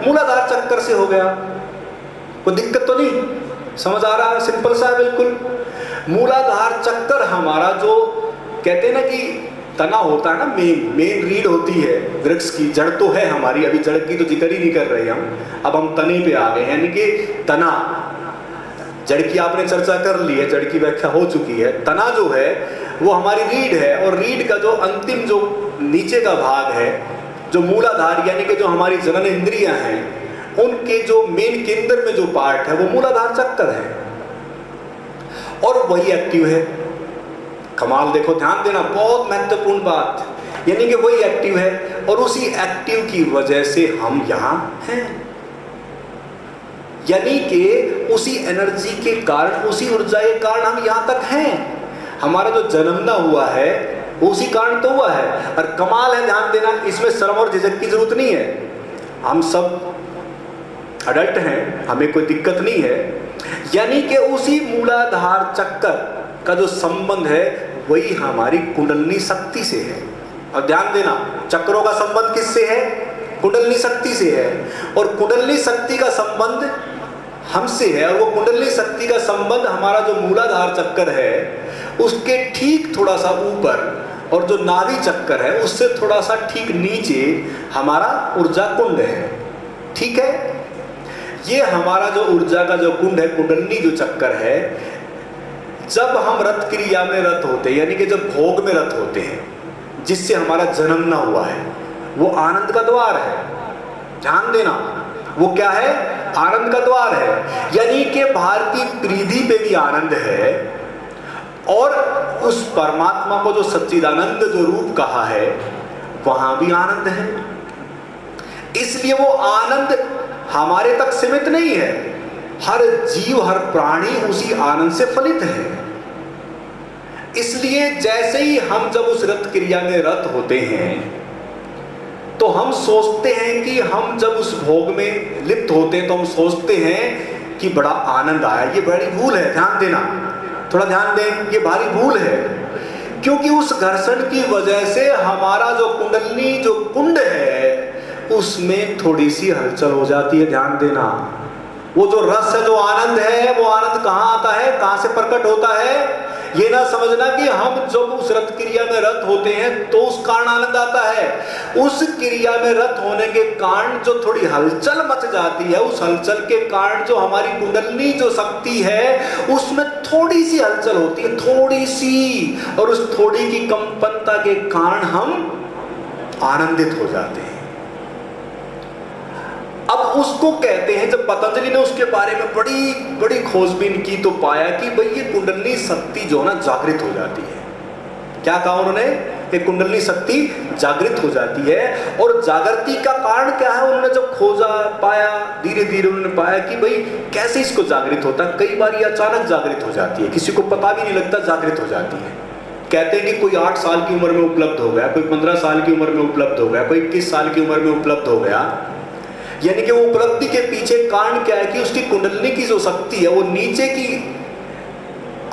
मूलाधार चक्कर से हो गया। कोई दिक्कत तो नहीं, समझ आ रहा है? सिंपल सा है बिल्कुल। मूलाधार चक्कर हमारा जो कहते हैं ना कि तना होता है ना, मेन रीढ़ होती है वृक्ष की, जड़ तो है हमारी, अभी जड़ की तो जिक्र ही नहीं कर रहे हम, अब हम तने पे आ गए, यानी कि तना। जड़ की आपने चर्चा कर ली है, जड़ की व्याख्या हो चुकी है। तना जो है वो हमारी रीढ़ है, और रीढ़ का जो अंतिम जो नीचे का भाग है, जो मूलाधार यानी कि जो हमारी जनन इंद्रियां हैं, उनके जो मेन केंद्र में जो पार्ट है वो मूलाधार चक्कर है, और वही एक्टिव है। कमाल, देखो ध्यान देना, बहुत महत्वपूर्ण बात, यानी कि वही एक्टिव है, और उसी एक्टिव की वजह से हम यहाँ हैं। यानी कि उसी एनर्जी के कारण, उसी ऊर्जा के कारण हम यहाँ तक हैं। हमारा जो जन्मना हुआ है उसी कारण तो हुआ है। और कमाल है, ध्यान देना, इसमें शर्म और झिझक की जरूरत नहीं है। हम सब अडल्ट हैं, हमें कोई दिक्कत नहीं है। यानी कि उसी मूलाधार चक्कर का जो संबंध है वही हमारी कुंडलिनी शक्ति से है। और ध्यान देना, चक्रों का संबंध किससे है? कुंडलिनी शक्ति से है। और कुंडलिनी शक्ति का संबंध हमसे है, और वो कुंडलिनी शक्ति का संबंध हमारा जो मूलाधार चक्कर है उसके ठीक थोड़ा सा ऊपर, और जो नाभि चक्कर है उससे थोड़ा सा ठीक नीचे हमारा ऊर्जा कुंड है। ठीक है, ये हमारा जो ऊर्जा का जो कुंड है, कुंडलिनी जो चक्कर है, जब हम रत क्रिया में रत होते हैं, यानी कि जब भोग में रत होते हैं, जिससे हमारा जन्म ना हुआ है, वो आनंद का द्वार है। ध्यान देना, वो क्या है? आनंद का द्वार है। यानी कि भारतीय परिधि पे भी आनंद है, और उस परमात्मा को जो सच्चिदानंद जो रूप कहा है वहां भी आनंद है। इसलिए वो आनंद हमारे तक सीमित नहीं है, हर जीव हर प्राणी उसी आनंद से फलित है। इसलिए जैसे ही हम जब उस रत क्रिया में रत होते हैं तो हम सोचते हैं कि हम जब उस भोग में लिप्त होते हैं तो हम सोचते हैं कि बड़ा आनंद आया। ये बड़ी भूल है, ध्यान देना, थोड़ा ध्यान दें, ये भारी भूल है। क्योंकि उस घर्षण की वजह से हमारा जो कुंडलिनी जो कुंड है उसमें थोड़ी सी हलचल हो जाती है। ध्यान देना, वो जो रस है, जो आनंद है, वो आनंद कहाँ आता है, कहाँ से प्रकट होता है? ये ना समझना कि हम जब उस रत क्रिया में रत होते हैं तो उस कारण आनंद आता है। उस क्रिया में रत होने के कारण जो थोड़ी हलचल मच जाती है, उस हलचल के कारण जो हमारी कुंडलिनी जो शक्ति है उसमें थोड़ी सी हलचल होती है, थोड़ी सी, और उस थोड़ी की कंपनता के कारण हम आनंदित हो जाते हैं। अब उसको कहते हैं, जब पतंजलि ने उसके बारे में बड़ी बड़ी खोजबीन की तो पाया कि भाई ये कुंडलिनी शक्ति जो ना जागृत हो जाती है। क्या कहा उन्होंने? कि कुंडलिनी शक्ति जागृत हो जाती है। और जागृति का कारण क्या है? उन्होंने जब खोजा, पाया, धीरे धीरे उन्होंने पाया कि भाई कैसे इसको जागृत होता है। कई बार ये अचानक जागृत हो जाती है, किसी को पता भी नहीं लगता, जागृत हो जाती है। कहते हैं कि कोई 8 साल की उम्र में उपलब्ध हो गया, कोई 15 साल की उम्र में उपलब्ध हो गया, कोई 21 साल की उम्र में उपलब्ध हो गया। यानी कि वो उपलब्धि के पीछे कारण क्या है? कि उसकी कुंडलिनी की जो शक्ति है वो नीचे की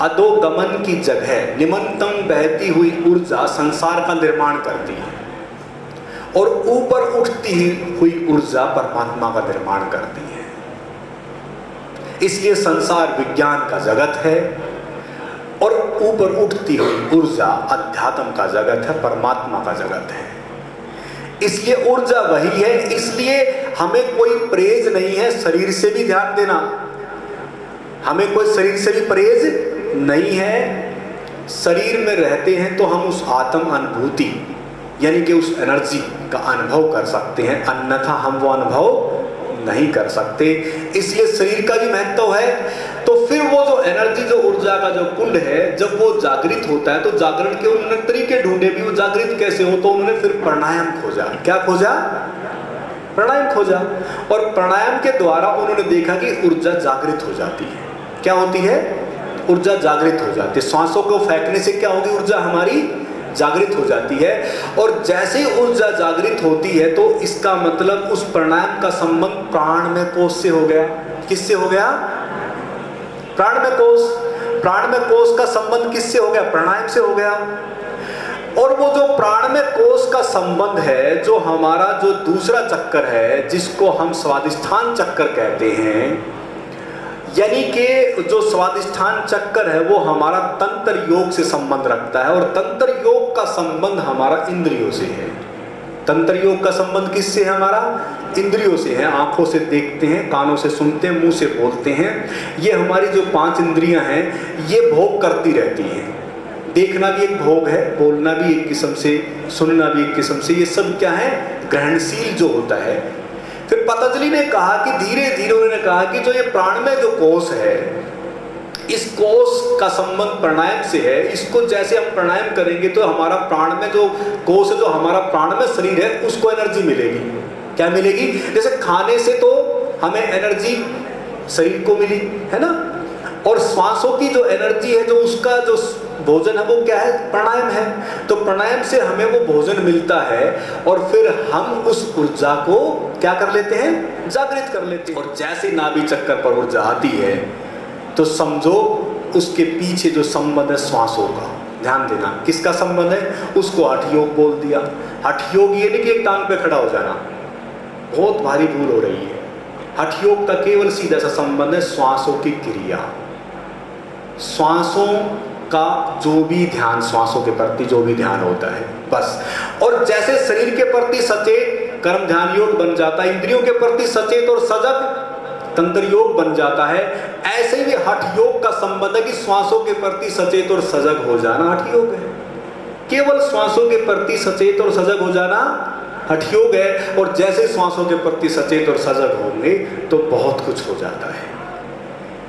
अधोगमन की जगह निमनतम बहती हुई ऊर्जा संसार का निर्माण करती है, और ऊपर उठती हुई ऊर्जा परमात्मा का निर्माण करती है। इसलिए संसार विज्ञान का जगत है, और ऊपर उठती हुई ऊर्जा अध्यात्म का जगत है, परमात्मा का जगत है। इसलिए ऊर्जा वही है। इसलिए हमें कोई परहेज नहीं है शरीर से भी, ध्यान देना, हमें कोई शरीर से भी परहेज नहीं है। शरीर में रहते हैं तो हम उस आत्म अनुभूति यानी कि उस एनर्जी का अनुभव कर सकते हैं, अन्यथा हम वो अनुभव नहीं कर सकते। इसलिए शरीर का भी महत्व है। तो फिर वो जो एनर्जी, जो ऊर्जा का जो कुंड है, जब वो जागृत होता है तो जागरण के उन्होंने तरीके ढूंढे भी, वो जागृत कैसे हो, तो उन्होंने फिर प्राणायाम खोजा। क्या खोजा? प्राणायाम खोजा। और प्राणायाम के द्वारा उन्होंने देखा कि ऊर्जा जागृत हो जाती है। क्या होती है? ऊर्जा जागृत हो जाती है। सांसों को फेंकने से क्या होगी? ऊर्जा हमारी जागृत हो जाती है। और जैसे ही ऊर्जा जागृत होती है तो इसका मतलब उस प्राणायाम का संबंध प्राण में कोश से हो गया। किससे हो गया? प्राण में कोश। प्राण में कोश का संबंध किससे हो गया? प्राणायाम से हो गया। और वो जो प्राण में कोश का संबंध है, जो हमारा जो दूसरा चक्कर है, जिसको हम स्वादिष्ठान चक्कर कहते हैं, यानी कि जो स्वादिष्ठान चक्कर है वो हमारा तंत्र योग से संबंध रखता है। और तंत्र योग का संबंध हमारा इंद्रियों से है। तंत्र योग का संबंध किससे है? हमारा इंद्रियों से है। आंखों से देखते हैं, कानों से सुनते हैं, मुंह से बोलते हैं। ये हमारी जो 5 इंद्रियां हैं ये भोग करती रहती हैं। देखना भी एक भोग है, बोलना भी एक किस्म से, सुनना भी एक किस्म से। ये सब क्या है? ग्रहणशील जो होता है। फिर पतंजलि ने कहा कि धीरे धीरे उन्होंने कहा कि जो ये प्राण में जो कोश है, इस कोश का संबंध प्राणायाम से है। इसको जैसे हम प्राणायाम करेंगे तो हमारा प्राण में जो कोश है, जो हमारा प्राण में शरीर है, उसको एनर्जी मिलेगी। क्या मिलेगी? जैसे खाने से तो हमें एनर्जी शरीर को मिली है ना, और श्वासों की जो एनर्जी है, जो उसका जो भोजन है, वो क्या है? प्राणायाम है। तो प्राणायाम से हमें वो भोजन मिलता है और फिर हम उस ऊर्जा को क्या कर लेते हैं? जागृत कर लेते हैं। और जैसे नाभि चक्कर पर ऊर्जा आती है तो समझो उसके पीछे जो संबंध है श्वासों का, ध्यान देना, किसका संबंध है? उसको हठ योग बोल दिया। हठ योग ये नहीं कि एक टांग पे खड़ा हो जाना, बहुत भारी भूल हो रही है। हठ योग का केवल सीधा सा संबंध है श्वासों की क्रिया, श्वासों का जो भी ध्यान, श्वासों के प्रति जो भी ध्यान होता है, बस। और जैसे शरीर के प्रति सचेत कर्म ध्यान योग बन जाता है, इंद्रियों के प्रति सचेत और सजग तंत्र योग बन जाता है, ऐसे ही हठ योग का संबंध है कि श्वासों के प्रति सचेत और सजग हो जाना हठ योग है। केवल श्वासों के प्रति सचेत और सजग हो जाना हठ योग है। और जैसे श्वासों के प्रति सचेत और सजग होंगे तो बहुत कुछ हो जाता है।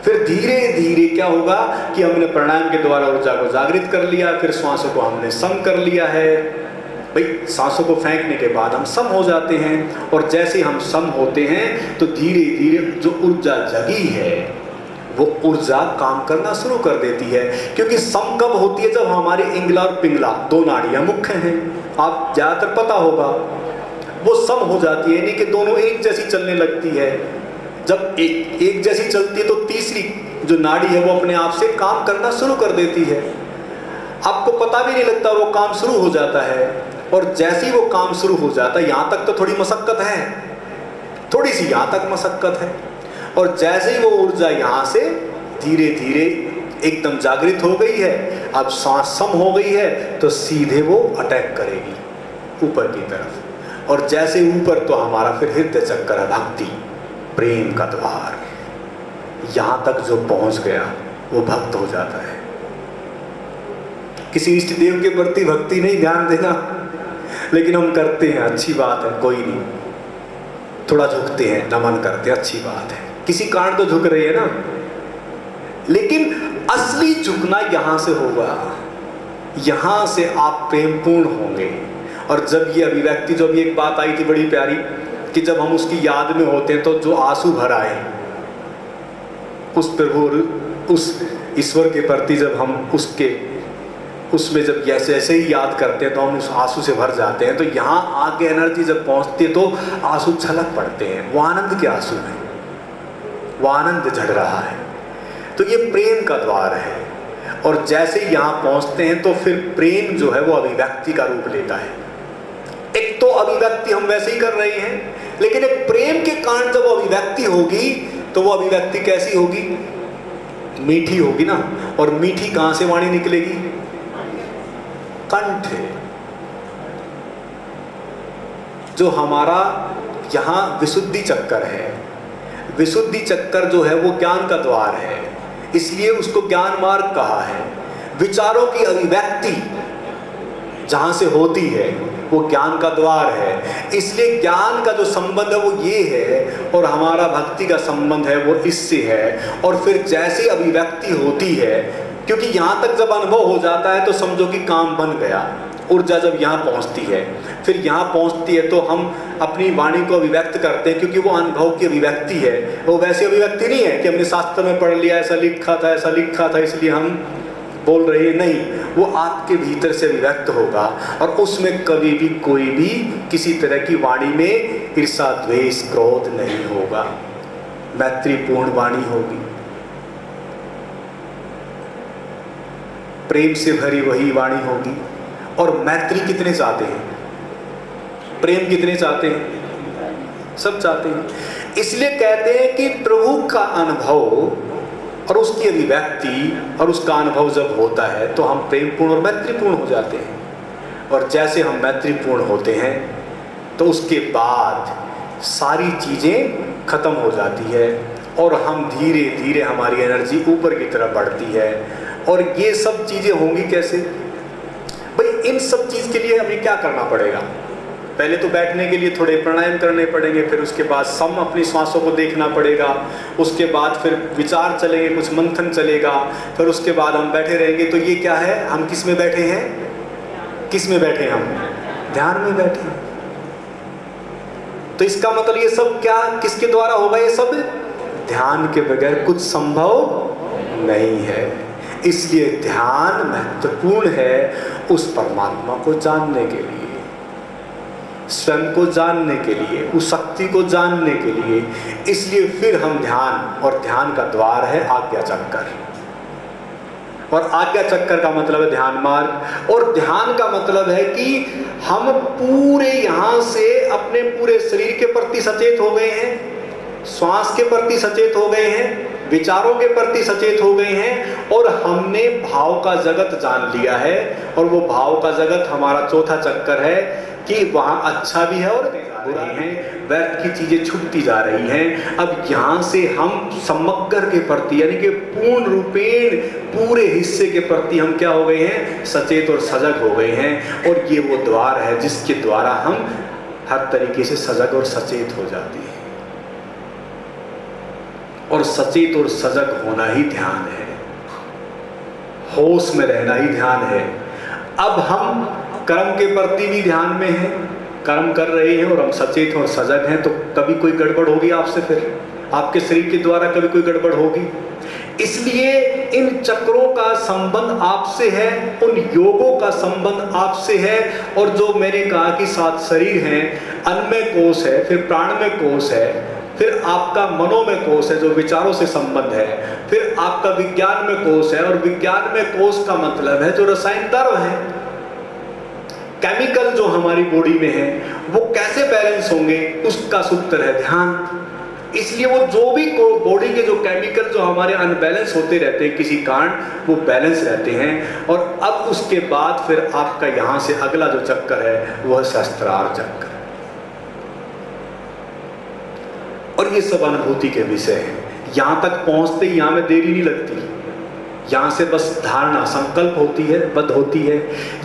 फिर धीरे धीरे क्या होगा कि हमने प्राणायाम के द्वारा ऊर्जा को जागृत कर लिया, फिर श्वासों को हमने सम कर लिया है। भाई सांसों को फेंकने के बाद हम सम हो जाते हैं। और जैसे हम सम होते हैं तो धीरे धीरे जो ऊर्जा जगी है वो ऊर्जा काम करना शुरू कर देती है। क्योंकि सम कब होती है? जब हमारी इंगला और पिंगला 2 नाड़ियां मुख्य हैं, आप ज़्यादातर पता होगा, वो सम हो जाती है, यानी कि दोनों एक जैसी चलने लगती है। जब एक जैसी चलती है तो तीसरी जो नाड़ी है वो अपने आप से काम करना शुरू कर देती है। आपको पता भी नहीं लगता, वो काम शुरू हो जाता है। और जैसे ही वो काम शुरू हो जाता है, यहाँ तक तो थोड़ी मशक्कत है, थोड़ी सी यहाँ तक मशक्कत है, और जैसे ही वो ऊर्जा यहाँ से धीरे धीरे एकदम जागृत हो गई है, अब सांस सम हो गई है, तो सीधे वो अटैक करेगी ऊपर की तरफ। और जैसे ऊपर तो हमारा फिर हृदय चक्कर है, भक्ति, प्रेम का द्वार, यहाँ तक जो पहुँच गया वो भक्त हो जाता है। किसी इष्ट देव के प्रति भक्ति नहीं, ध्यान देना, लेकिन हम करते हैं, अच्छी बात है, कोई नहीं, थोड़ा झुकते हैं, नमन करते हैं, अच्छी बात है, किसी कारण तो झुक रही है ना। लेकिन असली झुकना यहाँ से होगा, यहाँ से आप प्रेमपूर्ण होंगे। और जब ये अभिव्यक्ति, जो अभी एक बात आई थी बड़ी प्यारी, कि जब हम उसकी याद में होते हैं तो जो आंसू भर आए उस प्रभु, उस ईश्वर के प्रति, जब हम उसमें जब ऐसे ही याद करते हैं तो हम उस आंसू से भर जाते हैं। तो यहाँ आगे एनर्जी जब पहुँचती है तो आंसू छलक पड़ते हैं, वो आनंद के आंसू हैं, वो आनंद झड़ रहा है। तो ये प्रेम का द्वार है। और जैसे ही यहाँ पहुँचते हैं तो फिर प्रेम जो है वो अभिव्यक्ति का रूप लेता है। एक तो अभिव्यक्ति हम वैसे ही कर रहे हैं, लेकिन एक प्रेम के कारण जब वो अभिव्यक्ति होगी तो वो अभिव्यक्ति कैसी होगी? मीठी होगी ना, और मीठी कहां से वाणी निकलेगी? कंठ। जो हमारा यहाँ विशुद्धि चक्कर है, विशुद्धि चक्कर जो है वो ज्ञान का द्वार है, इसलिए उसको ज्ञान मार्ग कहा है। विचारों की अभिव्यक्ति जहां से होती है वो ज्ञान का द्वार है, इसलिए ज्ञान का जो संबंध है वो ये है, और हमारा भक्ति का संबंध है वो इससे है। और फिर जैसे अभिव्यक्ति होती है, क्योंकि यहाँ तक जब अनुभव हो जाता है तो समझो कि काम बन गया। ऊर्जा जब यहाँ पहुँचती है, फिर यहाँ पहुँचती है तो हम अपनी वाणी को अभिव्यक्त करते हैं, क्योंकि वो अनुभव की अभिव्यक्ति है। वो वैसी अभिव्यक्ति नहीं है कि हमने शास्त्र में पढ़ लिया, ऐसा लिखा था, ऐसा लिखा था, इसलिए हम बोल रहे हैं। नहीं, वो आपके भीतर से अभिव्यक्त होगा, और उसमें कभी भी कोई भी किसी तरह की वाणी में ईर्षा, द्वेष, क्रोध नहीं होगा। मैत्रीपूर्ण वाणी होगी, प्रेम से भरी वही वाणी होगी। और मैत्री कितने चाहते हैं? प्रेम कितने चाहते हैं? सब चाहते हैं। इसलिए कहते हैं कि प्रभु का अनुभव और उसकी अभिव्यक्ति और उसका अनुभव जब होता है तो हम प्रेमपूर्ण और मैत्रीपूर्ण हो जाते हैं। और जैसे हम मैत्रीपूर्ण होते हैं तो उसके बाद सारी चीज़ें खत्म हो जाती है, और हम धीरे धीरे हमारी एनर्जी ऊपर की तरफ बढ़ती है। और ये सब चीज़ें होंगी कैसे भाई? इन सब चीज़ के लिए हमें क्या करना पड़ेगा? पहले तो बैठने के लिए थोड़े प्राणायाम करने पड़ेंगे, फिर उसके बाद सम अपनी श्वासों को देखना पड़ेगा, उसके बाद फिर विचार चलेंगे, कुछ मंथन चलेगा, फिर उसके बाद हम बैठे रहेंगे। तो ये क्या है? हम किस में बैठे हैं? किस में बैठे हैं? हम ध्यान में बैठे हैं। तो इसका मतलब ये सब क्या किसके द्वारा होगा? ये सब ध्यान के बगैर कुछ संभव नहीं है। इसलिए ध्यान महत्वपूर्ण है उस परमात्मा को जानने के लिए, स्वयं को जानने के लिए, उस शक्ति को जानने के लिए। इसलिए फिर हम ध्यान, और ध्यान का द्वार है आज्ञा चक्कर, और आज्ञा चक्कर का मतलब है ध्यान मार्ग। और ध्यान का मतलब है कि हम पूरे यहाँ से अपने पूरे शरीर के प्रति सचेत हो गए हैं, श्वास के प्रति सचेत हो गए हैं, विचारों के प्रति सचेत हो गए हैं, और हमने भाव का जगत जान लिया है। और वो भाव का जगत हमारा चौथा चक्कर है कि वहाँ अच्छा भी है और बुरा है, व्यर्थ की चीजें छूटती जा रही हैं। अब यहाँ से हम समग्र के प्रति, यानी कि पूर्ण रूपेण पूरे हिस्से के प्रति हम क्या हो गए हैं? सचेत और सजग हो गए हैं। और ये वो द्वार है जिसके द्वारा हम हर तरीके से सजग और सचेत हो जाते हैं। और सचेत और सजग होना ही ध्यान है, होश में रहना ही ध्यान है। अब हम कर्म के प्रति भी ध्यान में हैं, कर्म कर रहे हैं और हम सचेत और सजग हैं, तो कभी कोई गड़बड़ होगी आपसे? फिर आपके शरीर के द्वारा कभी कोई गड़बड़ होगी? इसलिए इन चक्रों का संबंध आपसे है, उन योगों का संबंध आपसे है। और जो मैंने कहा कि 7 शरीर हैं, अन्नमय कोश है, फिर प्राणमय कोश है, फिर आपका मनोमय कोश है जो विचारों से संबंध है, फिर आपका विज्ञान में कोश है, और विज्ञान में कोश का मतलब है जो रसायन द्रव्य है, केमिकल जो हमारी बॉडी में है, वो कैसे बैलेंस होंगे उसका सूत्र है ध्यान। इसलिए वो जो भी बॉडी के जो केमिकल जो हमारे अनबैलेंस होते रहते हैं किसी कारण, वो बैलेंस रहते हैं। और अब उसके बाद फिर आपका यहाँ से अगला जो चक्कर है वह सहस्त्रार चक्कर, और ये सब अनुभूति के विषय हैं। यहाँ तक पहुँचते ही यहाँ में देरी नहीं लगती, यहाँ से बस धारणा संकल्प होती है, बद्ध होती है,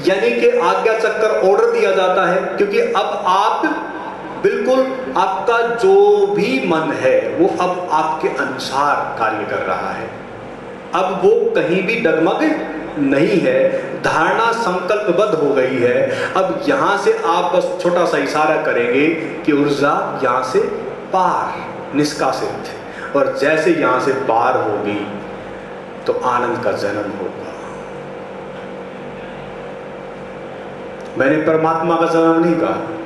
यानी कि आज्ञा चक्कर ऑर्डर दिया जाता है। क्योंकि अब आप बिल्कुल, आपका जो भी मन है वो अब आपके अनुसार कार्य कर रहा है, अब वो कहीं भी डगमग नहीं है, धारणा संकल्पबद्ध हो गई है। अब यहाँ से आप बस छोटा सा इशारा करेंगे कि ऊर्जा यहाँ से पार निष्कासित, और जैसे यहाँ से पार होगी तो आनंद का जन्म होगा। मैंने परमात्मा का जन्म नहीं कहा,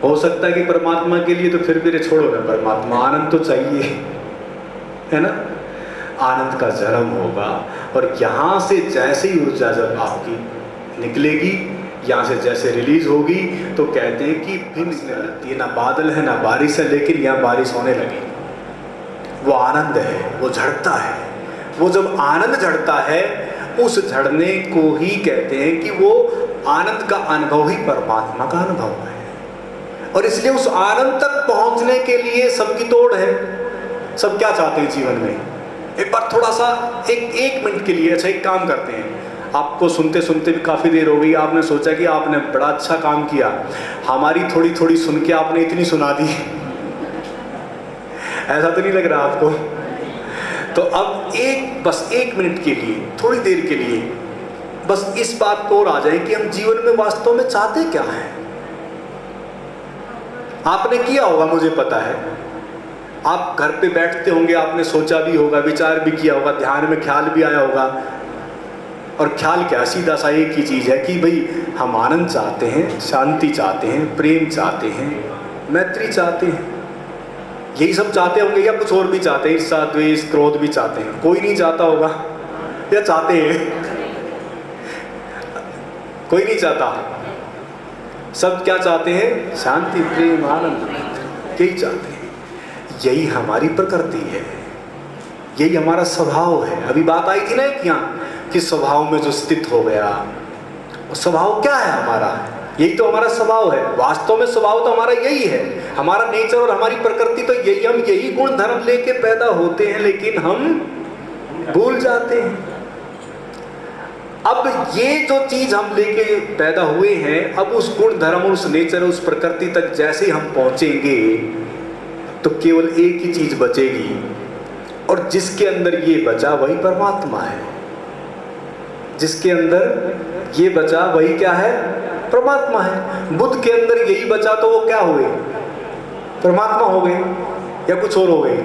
हो सकता है कि परमात्मा के लिए तो फिर भी छोड़ो ना, परमात्मा आनंद तो चाहिए, है ना? आनंद का जन्म होगा। और यहाँ से जैसे ही ऊर्जा जब आपकी निकलेगी, यहाँ से जैसे रिलीज होगी, तो कहते हैं कि भिन्न लगती है, ना बादल है ना बारिश है, लेकिन यहाँ बारिश होने लगी। वो आनंद है, वो झड़ता है। वो जब आनंद झड़ता है, उस झड़ने को ही कहते हैं कि वो आनंद का अनुभव ही परमात्मा का अनुभव है। और इसलिए उस आनंद तक पहुंचने के लिए सबकी तोड़ है। सब क्या चाहते हैं जीवन में? एक बार थोड़ा सा एक मिनट के लिए, अच्छा एक काम करते हैं, आपको सुनते सुनते भी काफ़ी देर हो गई, आपने सोचा कि आपने बड़ा अच्छा काम किया, हमारी थोड़ी थोड़ी सुन के आपने इतनी सुना दी, ऐसा तो नहीं लग रहा आपको? तो अब बस एक मिनट के लिए, थोड़ी देर के लिए बस इस बात को और आ जाए कि हम जीवन में वास्तव में चाहते क्या हैं। आपने किया होगा, मुझे पता है, आप घर पे बैठते होंगे, आपने सोचा भी होगा, विचार भी किया होगा, ध्यान में ख्याल भी आया होगा। और ख्याल क्या, सीधा सा एक ही चीज़ है कि भाई हम आनंद चाहते हैं, शांति चाहते हैं, प्रेम चाहते हैं, मैत्री चाहते हैं। यही सब चाहते होंगे या कुछ और भी चाहते हैं? ईर्ष्या, द्वेष, क्रोध भी चाहते हैं? कोई नहीं चाहता होगा या चाहते हैं? कोई नहीं चाहता। सब क्या चाहते हैं? शांति, प्रेम, आनंद, यही चाहते हैं। यही हमारी प्रकृति है, यही हमारा स्वभाव है। अभी बात आई थी ना एक यहाँ कि स्वभाव में जो स्थित हो गया, स्वभाव क्या है हमारा? यही तो हमारा स्वभाव है। वास्तव में स्वभाव तो हमारा यही है, हमारा नेचर और हमारी प्रकृति तो यही। हम यही गुण धर्म लेके पैदा होते हैं, लेकिन हम भूल जाते हैं। अब ये जो चीज हम लेके पैदा हुए हैं, अब उस गुण धर्म, उस नेचर, उस प्रकृति तक जैसे हम पहुंचेंगे तो केवल एक ही चीज बचेगी, और जिसके अंदर ये बचा वही परमात्मा है। जिसके अंदर ये बचा वही क्या है? परमात्मा है। बुद्ध के अंदर यही बचा तो वो क्या हुए? परमात्मा हो गए या कुछ और हो गए?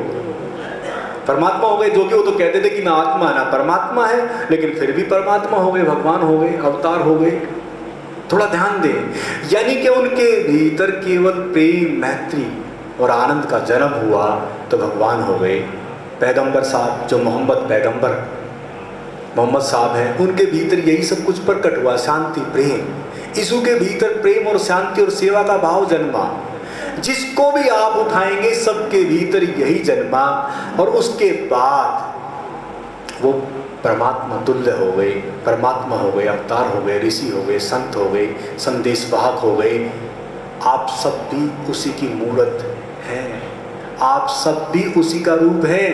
परमात्मा हो गए। जो कि वो तो कहते थे कि ना आत्मा है ना परमात्मा है, लेकिन फिर भी परमात्मा हो गए, भगवान हो गए, अवतार हो गए। थोड़ा ध्यान दें, यानी कि उनके भीतर केवल प्रेम, मैत्री और आनंद का जन्म हुआ तो भगवान हो गए। पैगंबर साहब, जो मोहम्मद पैगंबर मोहम्मद साहब हैं, उनके भीतर यही सब कुछ प्रकट हुआ, शांति, प्रेम। यीशु के भीतर प्रेम और शांति और सेवा का भाव जन्मा। जिसको भी आप उठाएंगे सबके भीतर यही जन्मा, और उसके बाद वो परमात्मा तुल्य हो गए, परमात्मा हो गए, अवतार हो गए, ऋषि हो गए, संत हो गए, संदेश वाहक हो गए। आप सब भी उसी की मूर्त हैं, आप सब भी उसी का रूप हैं,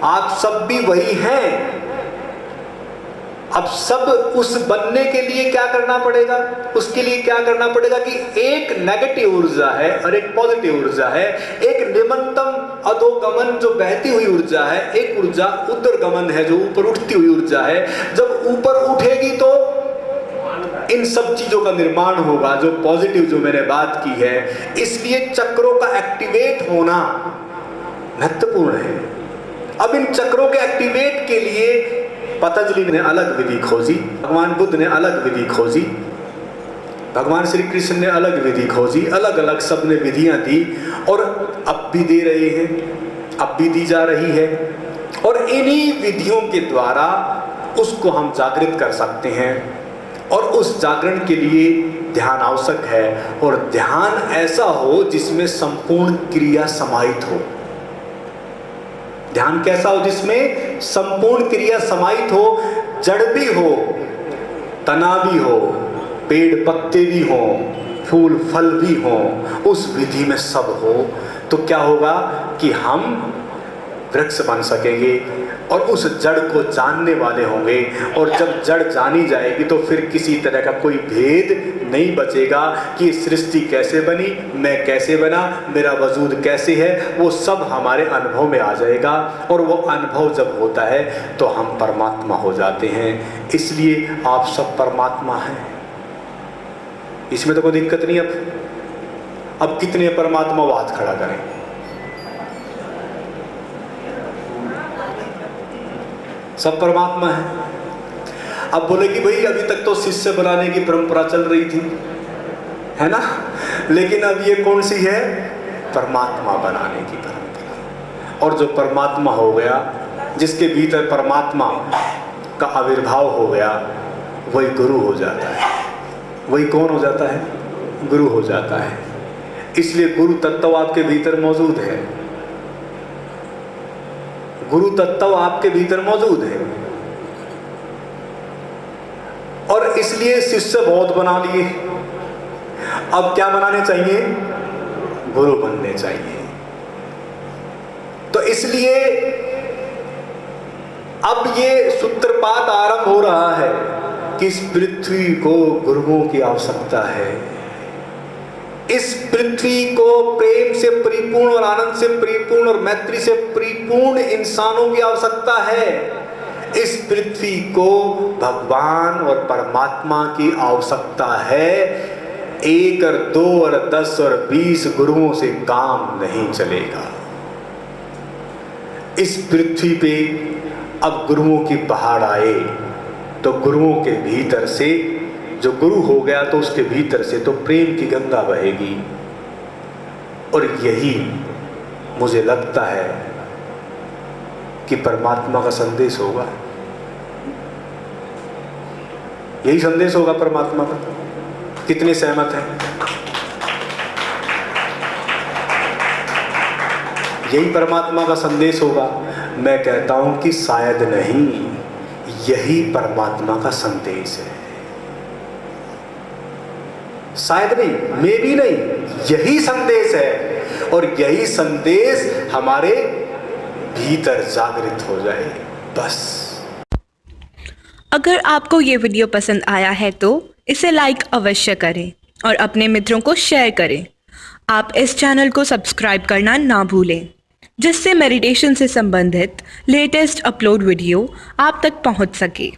आप सब भी वही हैं। अब सब उस बनने के लिए क्या करना पड़ेगा? उसके लिए क्या करना पड़ेगा कि एक नेगेटिव ऊर्जा है और एक पॉजिटिव ऊर्जा है, एक निमंतम अधोगमन जो बहती हुई ऊर्जा है, एक ऊर्जा उदरगमन है जो ऊपर उठती हुई ऊर्जा है। जब ऊपर उठेगी तो इन सब चीजों का निर्माण होगा, जो पॉजिटिव जो मैंने बात की है। इसलिए चक्रों का एक्टिवेट होना महत्वपूर्ण है। अब इन चक्रों के एक्टिवेट के लिए पतंजलि ने अलग विधि खोजी, भगवान बुद्ध ने अलग विधि खोजी, भगवान श्री कृष्ण ने अलग विधि खोजी, अलग अलग सब ने विधियां दी, और अब भी दे रहे हैं, अब भी दी जा रही है। और इन्हीं विधियों के द्वारा उसको हम जागृत कर सकते हैं, और उस जागरण के लिए ध्यान आवश्यक है। और ध्यान ऐसा हो जिसमें संपूर्ण क्रिया समाहित हो। ध्यान कैसा हो? जिसमें संपूर्ण क्रिया समाहित हो, जड़ भी हो, तना भी हो, पेड़ पत्ते भी हो, फूल फल भी हो, उस विधि में सब हो। तो क्या होगा कि हम वृक्ष बन सकेंगे और उस जड़ को जानने वाले होंगे। और जब जड़ जानी जाएगी तो फिर किसी तरह का कोई भेद नहीं बचेगा कि सृष्टि कैसे बनी, मैं कैसे बना, मेरा वजूद कैसे है, वो सब हमारे अनुभव में आ जाएगा। और वो अनुभव जब होता है तो हम परमात्मा हो जाते हैं। इसलिए आप सब परमात्मा हैं, इसमें तो कोई दिक्कत नहीं। अब कितने परमात्मा वो हाथ खड़ा करें? सब परमात्मा है। अब बोले कि भाई अभी तक तो शिष्य बनाने की परंपरा चल रही थी, है ना, लेकिन अब ये कौन सी है? परमात्मा बनाने की परंपरा। और जो परमात्मा हो गया, जिसके भीतर परमात्मा का आविर्भाव हो गया, वही गुरु हो जाता है। वही कौन हो जाता है? गुरु हो जाता है। इसलिए गुरु तत्व आपके भीतर मौजूद है। गुरु तत्व आपके भीतर मौजूद है, और इसलिए शिष्य बहुत बना लिए। अब क्या बनाने चाहिए? गुरु बनने चाहिए। तो इसलिए अब ये सूत्रपात आरंभ हो रहा है कि इस पृथ्वी को गुरुओं की आवश्यकता है। इस पृथ्वी को प्रेम से परिपूर्ण और आनंद से परिपूर्ण और मैत्री से परिपूर्ण इंसानों की आवश्यकता है। इस पृथ्वी को भगवान और परमात्मा की आवश्यकता है। 1 और 2 और 10 और 20 गुरुओं से काम नहीं चलेगा। इस पृथ्वी पे अब गुरुओं की पहाड़ आए तो गुरुओं के भीतर से, जो गुरु हो गया तो उसके भीतर से तो प्रेम की गंगा बहेगी। और यही मुझे लगता है कि परमात्मा का संदेश होगा। यही संदेश होगा परमात्मा का। कितने सहमत हैं? यही परमात्मा का संदेश होगा। मैं कहता हूं कि शायद नहीं, यही परमात्मा का संदेश है। शायद नहीं, मे भी नहीं, यही संदेश है। और यही संदेश हमारे भीतर जागृत हो जाए, बस। अगर आपको ये वीडियो पसंद आया है तो इसे लाइक अवश्य करें और अपने मित्रों को शेयर करें। आप इस चैनल को सब्सक्राइब करना ना भूलें, जिससे मेडिटेशन से संबंधित लेटेस्ट अपलोड वीडियो आप तक पहुंच सके।